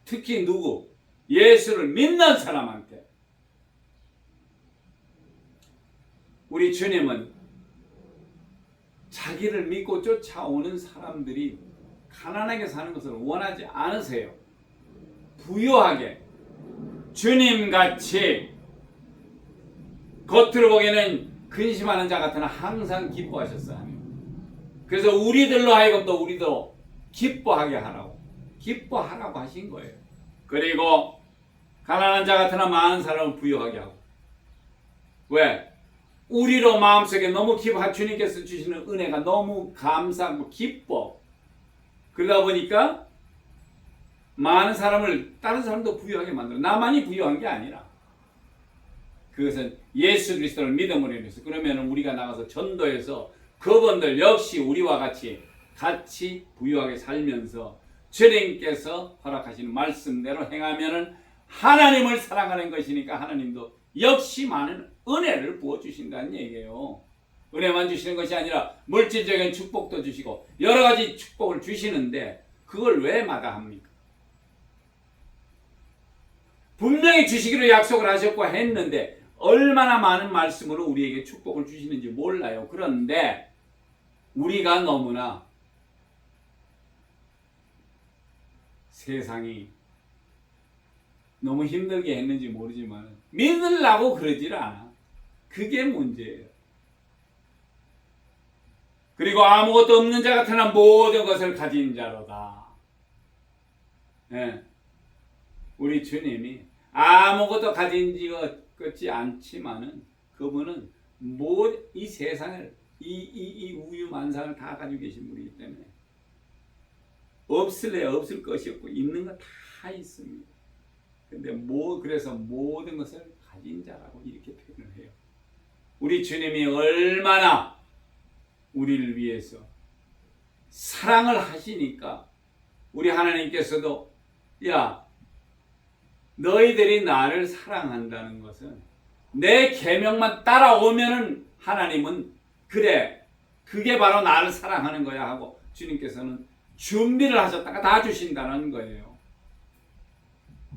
특히 누구? 예수를 믿는 사람한테. 우리 주님은 자기를 믿고 쫓아오는 사람들이 가난하게 사는 것을 원하지 않으세요. 부유하게, 주님같이 겉으로 보기에는 근심하는 자 같으나 항상 기뻐하셨어요. 그래서 우리들로 하여금 또 우리도 기뻐하게 하라고, 기뻐하라고 하신 거예요. 그리고 가난한 자 같으나 많은 사람을 부유하게 하고. 왜? 우리로 마음속에 너무 기뻐, 주님께서 주시는 은혜가 너무 감사하고 기뻐. 그러다 보니까 많은 사람을, 다른 사람도 부유하게 만들어. 나만이 부유한 게 아니라 그것은 예수 그리스도를 믿음으로 인해서. 그러면 우리가 나가서 전도해서 그분들 역시 우리와 같이 부유하게 살면서 주님께서 허락하시는 말씀대로 행하면은 하나님을 사랑하는 것이니까 하나님도 역시 많은 은혜를 부어주신다는 얘기예요. 은혜만 주시는 것이 아니라 물질적인 축복도 주시고 여러 가지 축복을 주시는데 그걸 왜 마다합니까? 분명히 주시기로 약속을 하셨고 했는데 얼마나 많은 말씀으로 우리에게 축복을 주시는지 몰라요. 그런데 우리가 너무나 세상이 너무 힘들게 했는지 모르지만 믿으려고 그러질 않아. 그게 문제예요. 그리고 아무것도 없는 자 같으나 모든 것을 가진 자로다. 예. 우리 주님이 아무것도 가진 것 같지 않지만은 그분은 이 세상을 이 우유만상을 다 가지고 계신 분이기 때문에 없을래 없을 것이 없고 있는 거 다 있습니다. 근데 그래서 모든 것을 가진 자라고 이렇게 표현을 해요. 우리 주님이 얼마나 우리를 위해서 사랑을 하시니까 우리 하나님께서도 야, 너희들이 나를 사랑한다는 것은 내 계명만 따라오면은 하나님은 그래, 그게 바로 나를 사랑하는 거야 하고 주님께서는 준비를 하셨다가 다 주신다는 거예요.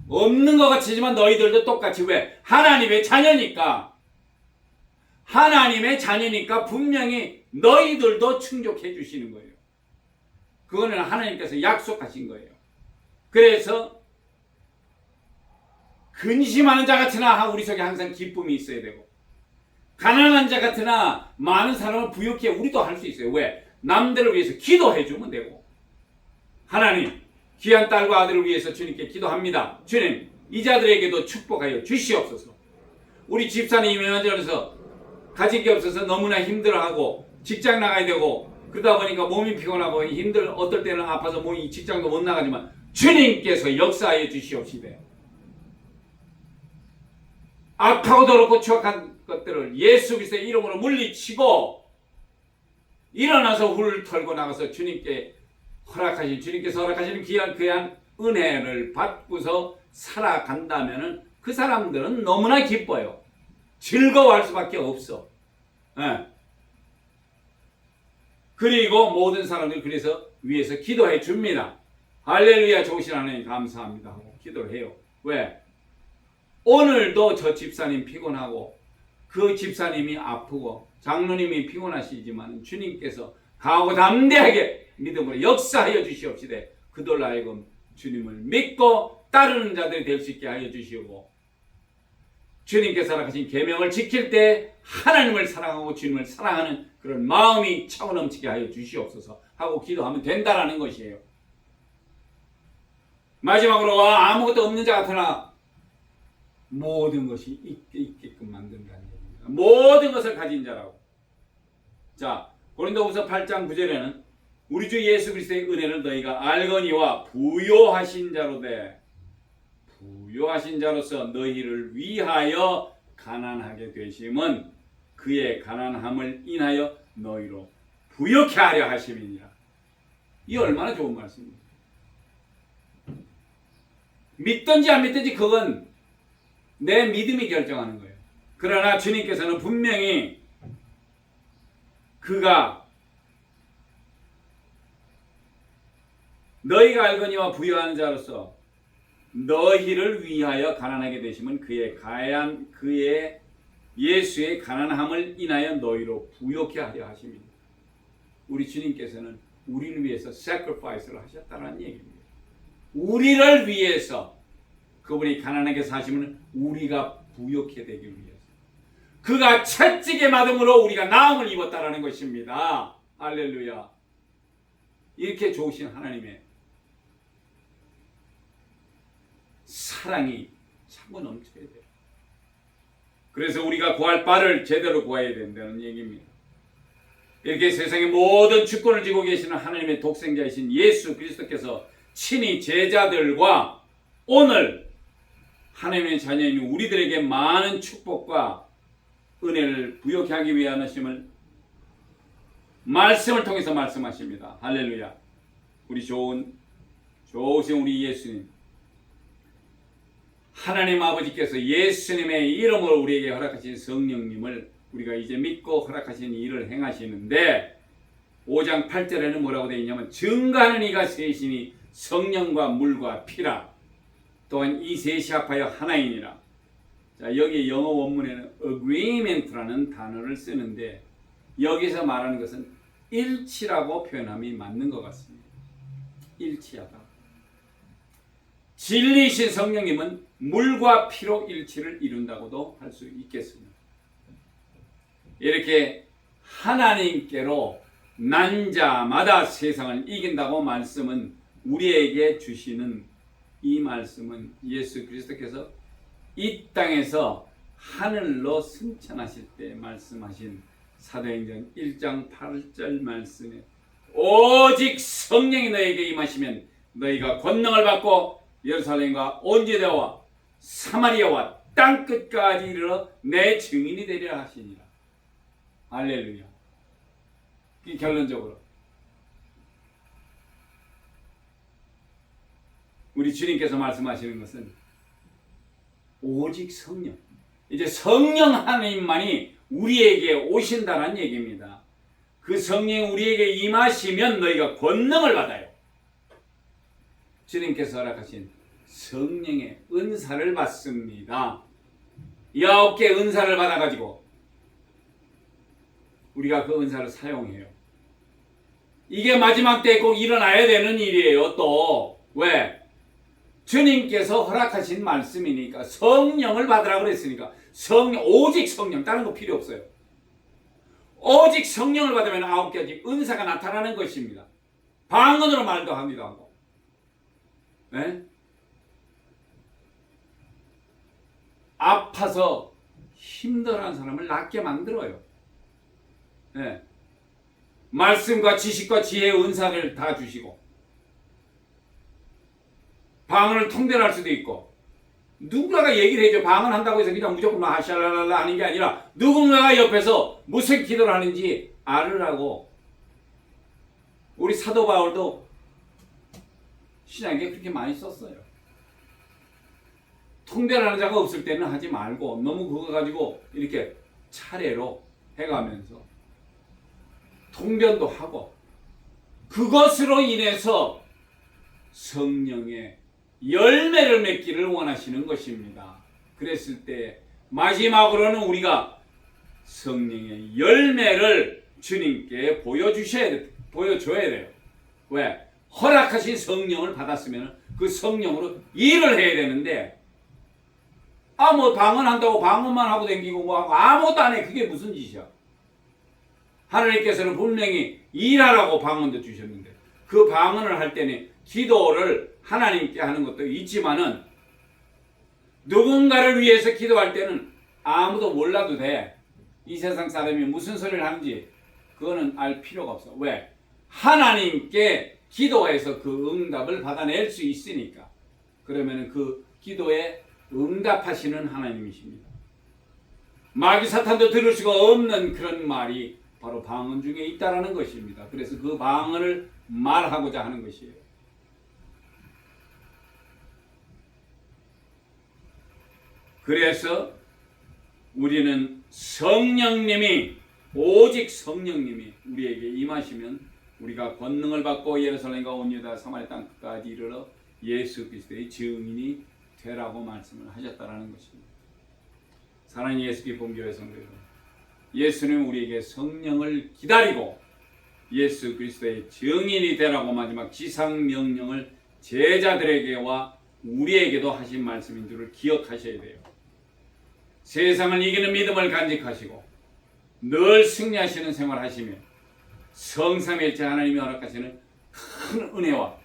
없는 것 같지만 너희들도 똑같이. 왜? 하나님의 자녀니까. 하나님의 자녀니까 분명히 너희들도 충족해 주시는 거예요. 그거는 하나님께서 약속하신 거예요. 그래서 근심하는 자 같으나 우리 속에 항상 기쁨이 있어야 되고, 가난한 자 같으나 많은 사람을 부유케 우리도 할 수 있어요. 왜? 남들을 위해서 기도해 주면 되고, 하나님 귀한 딸과 아들을 위해서 주님께 기도합니다. 주님 이 자들에게도 축복하여 주시옵소서. 우리 집사님이 면전에서 가진 게 없어서 너무나 힘들어하고 직장 나가야 되고 그러다 보니까 몸이 피곤하고 어떨 때는 아파서 몸이 직장도 못 나가지만 주님께서 역사하여 주시옵시되 악하고 더럽고 추악한 것들을 예수 그리스도의 이름으로 물리치고 일어나서 훌 털고 나가서 주님께서 허락하시는 귀한 은혜를 받고서 살아간다면은 그 사람들은 너무나 기뻐요. 즐거워할 수밖에 없어. 예. 그리고 모든 사람들이 그래서 위에서 기도해 줍니다. 할렐루야, 좋으신 하나님 감사합니다 하고 기도를 해요. 왜? 오늘도 저 집사님 피곤하고 그 집사님이 아프고 장로님이 피곤하시지만 주님께서 강하고 담대하게 믿음으로 역사하여 주시옵시되 그들로 하여금 주님을 믿고 따르는 자들이 될 수 있게 하여 주시고 주님께서 허락하신 계명을 지킬 때 하나님을 사랑하고 주님을 사랑하는 그런 마음이 차고 넘치게 하여 주시옵소서 하고 기도하면 된다라는 것이에요. 마지막으로 아무것도 없는 자 같으나 모든 것이 있게끔 만든다는 얘기입니다. 모든 것을 가진 자라고. 자, 고린도후서 8장 9절에는 우리 주 예수 그리스도의 은혜를 너희가 알거니와 부요하신 자로되 부요하신 자로서 너희를 위하여 가난하게 되심은 그의 가난함을 인하여 너희로 부요케 하려 하심이니라. 이 얼마나 좋은 말씀입니다. 믿든지 안 믿든지 그건 내 믿음이 결정하는 거예요. 그러나 주님께서는 분명히 그가 너희가 알거니와 부요한 자로서 너희를 위하여 가난하게 되시면 그의 예수의 가난함을 인하여 너희로 부요케 하려 하십니다. 우리 주님께서는 우리를 위해서 sacrifice를 하셨다는 얘기입니다. 우리를 위해서 그분이 가난하게 사시면 우리가 부요케 되기 위해서 그가 채찍에 맞음으로 우리가 나음을 입었다라는 것입니다. 할렐루야. 이렇게 좋으신 하나님의 사랑이 차고 넘쳐야 돼요. 그래서 우리가 구할 바를 제대로 구해야 된다는 얘기입니다. 이렇게 세상의 모든 주권을 쥐고 계시는 하나님의 독생자이신 예수 그리스도께서 친히 제자들과 오늘 하나님의 자녀인 우리들에게 많은 축복과 은혜를 부여케 하기 위한 하심을 말씀을 통해서 말씀하십니다. 할렐루야. 우리 좋으신 우리 예수님, 하나님 아버지께서 예수님의 이름으로 우리에게 허락하신 성령님을 우리가 이제 믿고 허락하신 일을 행하시는데 5장 8절에는 뭐라고 되어 있냐면 증거하는 이가 셋이니 성령과 물과 피라. 또한 이 셋이 합하여 하나이니라. 자, 여기 영어 원문에는 agreement라는 단어를 쓰는데 여기서 말하는 것은 일치라고 표현함이 맞는 것 같습니다. 일치하다. 진리이신 성령님은 물과 피로 일치를 이룬다고도 할 수 있겠습니다. 이렇게 하나님께로 난 자마다 세상을 이긴다고 말씀은 우리에게 주시는 이 말씀은 예수 그리스도께서 이 땅에서 하늘로 승천하실 때 말씀하신 사도행전 1장 8절 말씀에 오직 성령이 너에게 임하시면 너희가 권능을 받고 예루살렘과 온 유대와 사마리아와 땅끝까지 이르러 내 증인이 되리라 하시니라. 할렐루야. 이 결론적으로 우리 주님께서 말씀하시는 것은 오직 성령, 이제 성령 하나님만이 우리에게 오신다는 얘기입니다. 그 성령이 우리에게 임하시면 너희가 권능을 받아요. 주님께서 허락하신 성령의 은사를 받습니다. 이 9개 은사를 받아가지고 우리가 그 은사를 사용해요. 이게 마지막 때에 꼭 일어나야 되는 일이에요. 또 왜? 주님께서 허락하신 말씀이니까 성령을 받으라 그랬으니까 오직 성령, 다른 거 필요 없어요. 오직 성령을 받으면 9가지 은사가 나타나는 것입니다. 방언으로 말도 하기도 하고, 네? 아파서 힘들어하는 사람을 낫게 만들어요. 네. 말씀과 지식과 지혜의 은사를 다 주시고 방언을 통달할 수도 있고 누군가가 얘기를 해줘. 방언한다고 해서 그냥 무조건 마샬랄랄라 하는 게 아니라 누군가가 옆에서 무슨 기도를 하는지 알으라고. 우리 사도 바울도 신약에 그렇게 많이 썼어요. 통변하는 자가 없을 때는 하지 말고 너무 그거 가지고 이렇게 차례로 해가면서 통변도 하고 그것으로 인해서 성령의 열매를 맺기를 원하시는 것입니다. 그랬을 때 마지막으로는 우리가 성령의 열매를 주님께 보여줘야 돼요. 왜? 허락하신 성령을 받았으면 그 성령으로 일을 해야 되는데 뭐 방언한다고 방언만 하고 댕기고 뭐 하고 아무것도 안 해. 그게 무슨 짓이야? 하나님께서는 분명히 일하라고 방언도 주셨는데 그 방언을 할 때는 기도를 하나님께 하는 것도 있지만은 누군가를 위해서 기도할 때는 아무도 몰라도 돼. 이 세상 사람이 무슨 소리를 하는지 그거는 알 필요가 없어. 왜? 하나님께 기도해서 그 응답을 받아낼 수 있으니까. 그러면 그 기도에 응답하시는 하나님이십니다. 마귀 사탄도 들을 수가 없는 그런 말이 바로 방언 중에 있다라는 것입니다. 그래서 그 방언을 말하고자 하는 것이에요. 그래서 우리는 성령님이 오직 성령님이 우리에게 임하시면 우리가 권능을 받고 예루살렘과 온 유다 사마리아 땅까지 이르러 예수 그리스도의 증인이 되라고 말씀을 하셨다라는 것입니다. 사랑하는 예수 기쁨 교회 성도 여러분, 예수는 우리에게 성령을 기다리고 예수 그리스도의 증인이 되라고 마지막 지상 명령을 제자들에게와 우리에게도 하신 말씀인 줄을 기억하셔야 돼요. 세상을 이기는 믿음을 간직하시고 늘 승리하시는 생활하시며 성삼일체 하나님이 허락하시는 큰 은혜와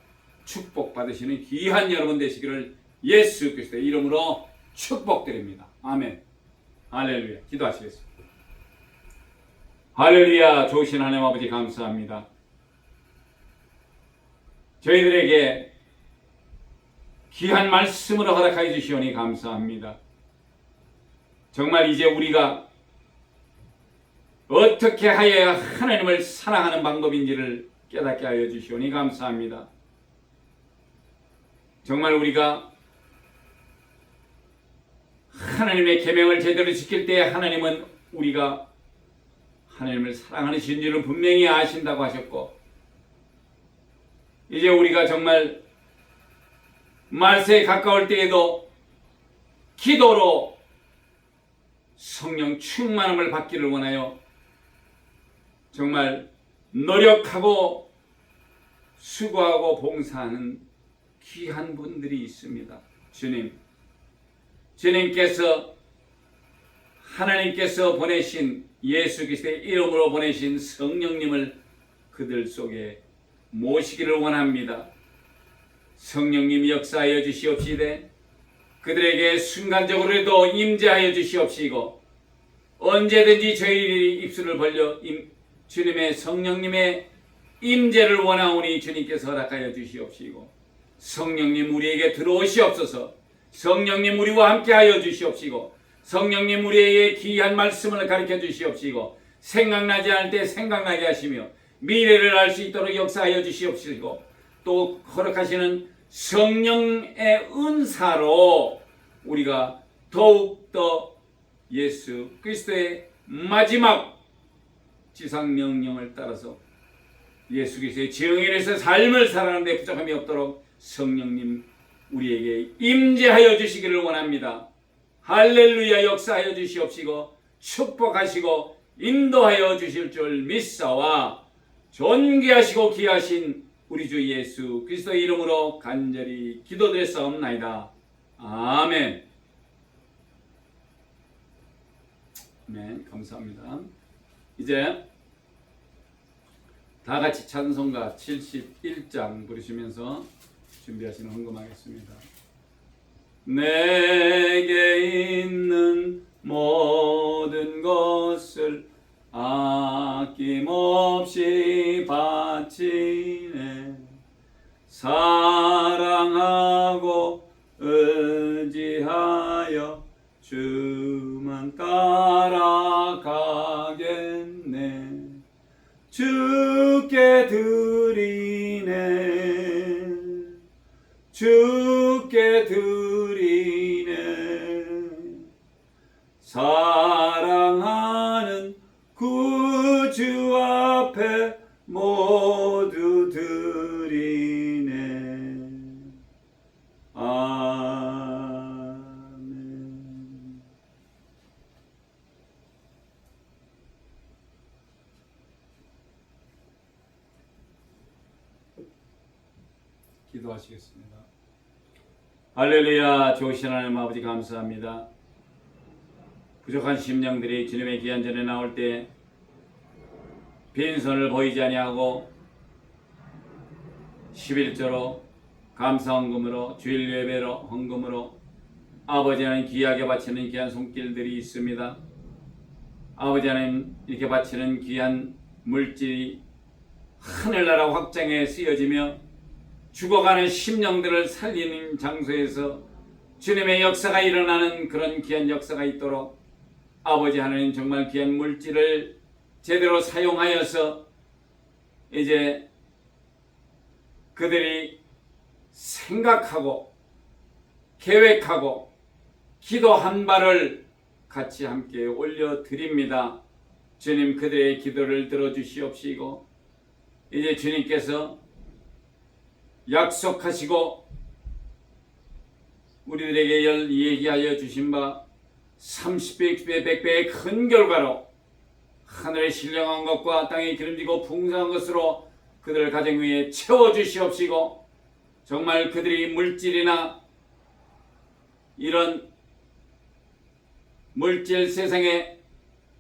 축복 받으시는 귀한 여러분 되시기를 예수 그리스도의 이름으로 축복드립니다. 아멘. 할렐루야. 기도하시겠습니다. 할렐루야. 좋으신 하나님 아버지 감사합니다. 저희들에게 귀한 말씀으로 허락하여 주시오니 감사합니다. 정말 이제 우리가 어떻게 하여야 하나님을 사랑하는 방법인지를 깨닫게 하여 주시오니 감사합니다. 정말 우리가 하나님의 계명을 제대로 지킬 때 하나님은 우리가 하나님을 사랑하는 진리를 분명히 아신다고 하셨고, 이제 우리가 정말 말세에 가까울 때에도 기도로 성령 충만함을 받기를 원하여 정말 노력하고 수고하고 봉사하는 귀한 분들이 있습니다. 주님께서 하나님께서 보내신 예수 그리스도의 이름으로 보내신 성령님을 그들 속에 모시기를 원합니다. 성령님 역사하여 주시옵시되 그들에게 순간적으로도 임재하여 주시옵시고 언제든지 저희들이 입술을 벌려 주님의 성령님의 임재를 원하오니 주님께서 허락하여 주시옵시고 성령님 우리에게 들어오시옵소서. 성령님 우리와 함께하여 주시옵시고 성령님 우리에게 귀한 말씀을 가르쳐 주시옵시고 생각나지 않을 때 생각나게 하시며 미래를 알 수 있도록 역사하여 주시옵시고 또 허락하시는 성령의 은사로 우리가 더욱더 예수 그리스도의 마지막 지상 명령을 따라서 예수 그리스도의 증인에서 삶을 살아가는 데 부족함이 없도록 성령님 우리에게 임재하여 주시기를 원합니다. 할렐루야. 역사하여 주시옵시고 축복하시고 인도하여 주실 줄 믿사와 존귀하시고 귀하신 우리 주 예수 그리스도의 이름으로 간절히 기도드렸사옵나이다. 아멘. 네, 감사합니다. 이제 다 같이 찬송가 71장 부르시면서 준비하시는 헌금하겠습니다. 내게 있는 모든 것을 아낌없이 바치네. 사랑하고 의지하여 주만 따라가겠네. 주께 드리네. 주께 드리네. 기도하시겠습니다. 할렐루야. 좋으신 하나님 아버지 감사합니다. 부족한 심령들이 주님의 귀한 전에 나올 때 빈손을 보이지 아니하고 11조로 감사헌금으로 주일 예배로 헌금으로 아버지 하나님 귀하게 바치는 귀한 손길들이 있습니다. 아버지 하나님 이렇게 바치는 귀한 물질이 하늘나라 확장에 쓰여지며 죽어가는 심령들을 살리는 장소에서 주님의 역사가 일어나는 그런 귀한 역사가 있도록 아버지 하나님 정말 귀한 물질을 제대로 사용하여서 이제 그들이 생각하고 계획하고 기도한 바를 같이 함께 올려드립니다. 주님 그들의 기도를 들어주시옵시고 이제 주님께서 약속하시고 우리들에게 얘기하여 주신 바 30배, 60배, 100배의 큰 결과로 하늘의 신령한 것과 땅에 기름지고 풍성한 것으로 그들 가정 위에 채워주시옵시고 정말 그들이 물질이나 이런 물질 세상에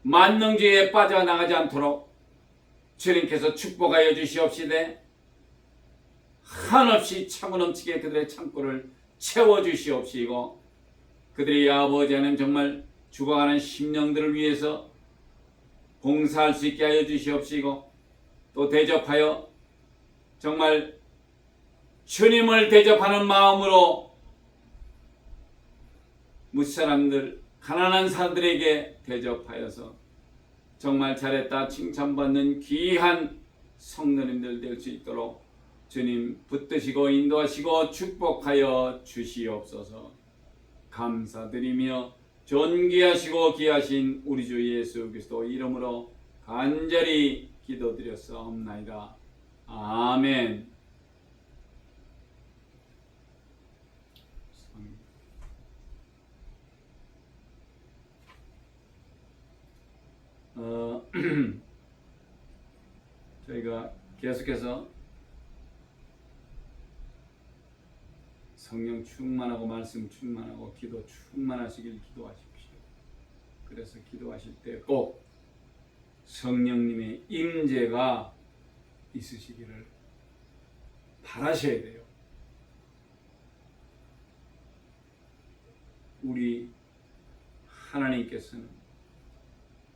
만능주의에 빠져나가지 않도록 주님께서 축복하여 주시옵시되 한없이 차고 넘치게 그들의 창고를 채워주시옵시고 그들이 아버지 하나님 정말 죽어가는 심령들을 위해서 봉사할 수 있게 하여 주시옵시고 또 대접하여 정말 주님을 대접하는 마음으로 무사람들 가난한 사람들에게 대접하여서 정말 잘했다 칭찬받는 귀한 성도님들 될 수 있도록 주님 붙드시고 인도하시고 축복하여 주시옵소서. 감사드리며 존귀하시고 귀하신 우리 주 예수 그리스도 이름으로 간절히 기도드렸사옵나이다. 아멘. 저희가 계속해서 성령 충만하고 말씀 충만하고 기도 충만하시길 기도하십시오. 그래서 기도하실 때 꼭 성령님의 임재가 있으시기를 바라셔야 돼요. 우리 하나님께서는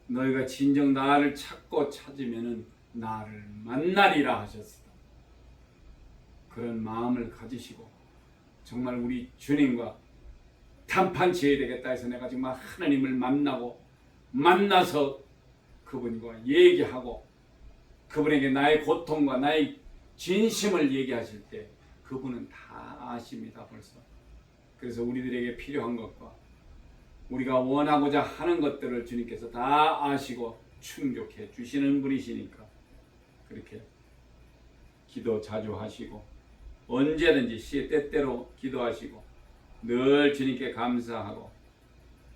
너희가 진정 나를 찾고 찾으면은 나를 만나리라 하셨다. 그런 마음을 가지시고 정말 우리 주님과 단판 지어야 되겠다 해서 내가 정말 하나님을 만나서 그분과 얘기하고 그분에게 나의 고통과 나의 진심을 얘기하실 때 그분은 다 아십니다 벌써. 그래서 우리들에게 필요한 것과 우리가 원하고자 하는 것들을 주님께서 다 아시고 충족해 주시는 분이시니까 그렇게 기도 자주 하시고 언제든지 시에 때때로 기도하시고 늘 주님께 감사하고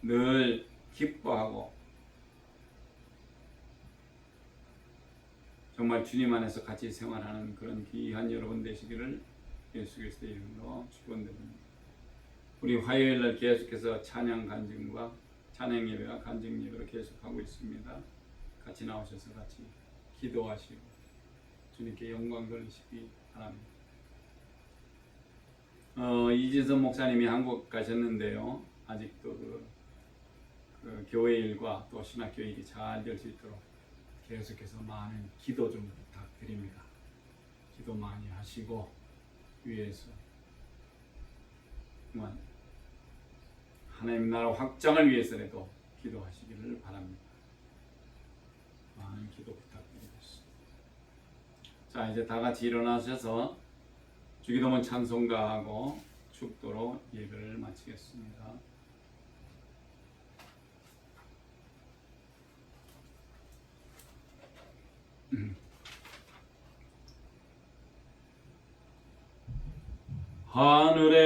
늘 기뻐하고 정말 주님 안에서 같이 생활하는 그런 귀한 여러분 되시기를 예수 그리스도의 이름으로 축원드립니다. 우리 화요일날 계속해서 찬양 간증과 찬양 예배와 간증 예배를 계속하고 있습니다. 같이 나오셔서 같이 기도하시고 주님께 영광 돌리시기 바랍니다. 이진선 목사님이 한국 가셨는데요. 아직도 그 교회 일과 또 신학교 일이 잘 될 수 있도록 계속해서 많은 기도 좀 부탁드립니다. 기도 많이 하시고 위해서 정말 하나님 나라 확장을 위해서라도 기도하시기를 바랍니다. 많은 기도 부탁드리겠습니다. 자, 이제 다 같이 일어나셔서 주기도문 찬송가하고 축도로 예배를 마치겠습니다.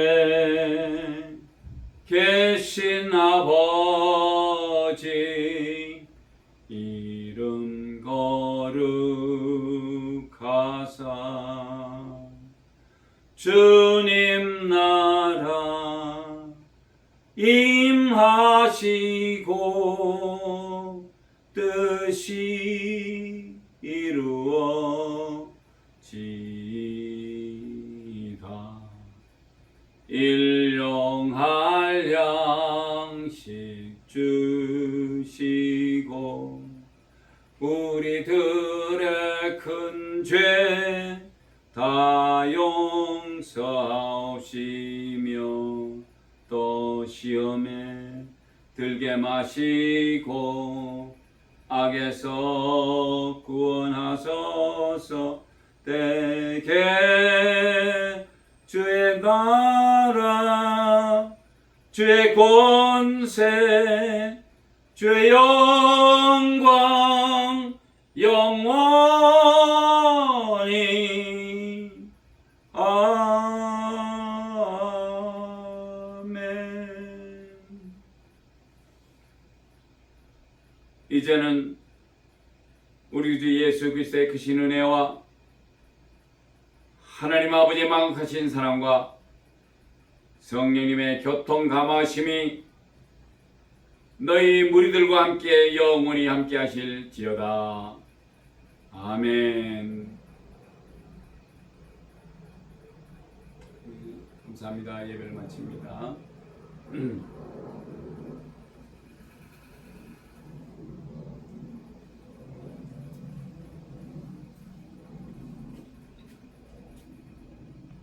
하늘에 계신 아버지 이름 거룩하사 주님 나라 임하시고 뜻이 이루어지이다. 일용할 양식 주시고 우리들의 큰 죄 다 용서하시며 또 시험에 들게 마시고 악에서 구원하소서. 대개 주의 나라 주의 권세 주의 영광 영원히 아멘. 이제는 우리 주 예수 그리스도의 크신 은혜와 하나님 아버지의 망각하신 사랑과 성령님의 교통 감화심이 너희 무리들과 함께 영원히 함께 하실지어다. 아멘. 감사합니다. 예배를 마칩니다.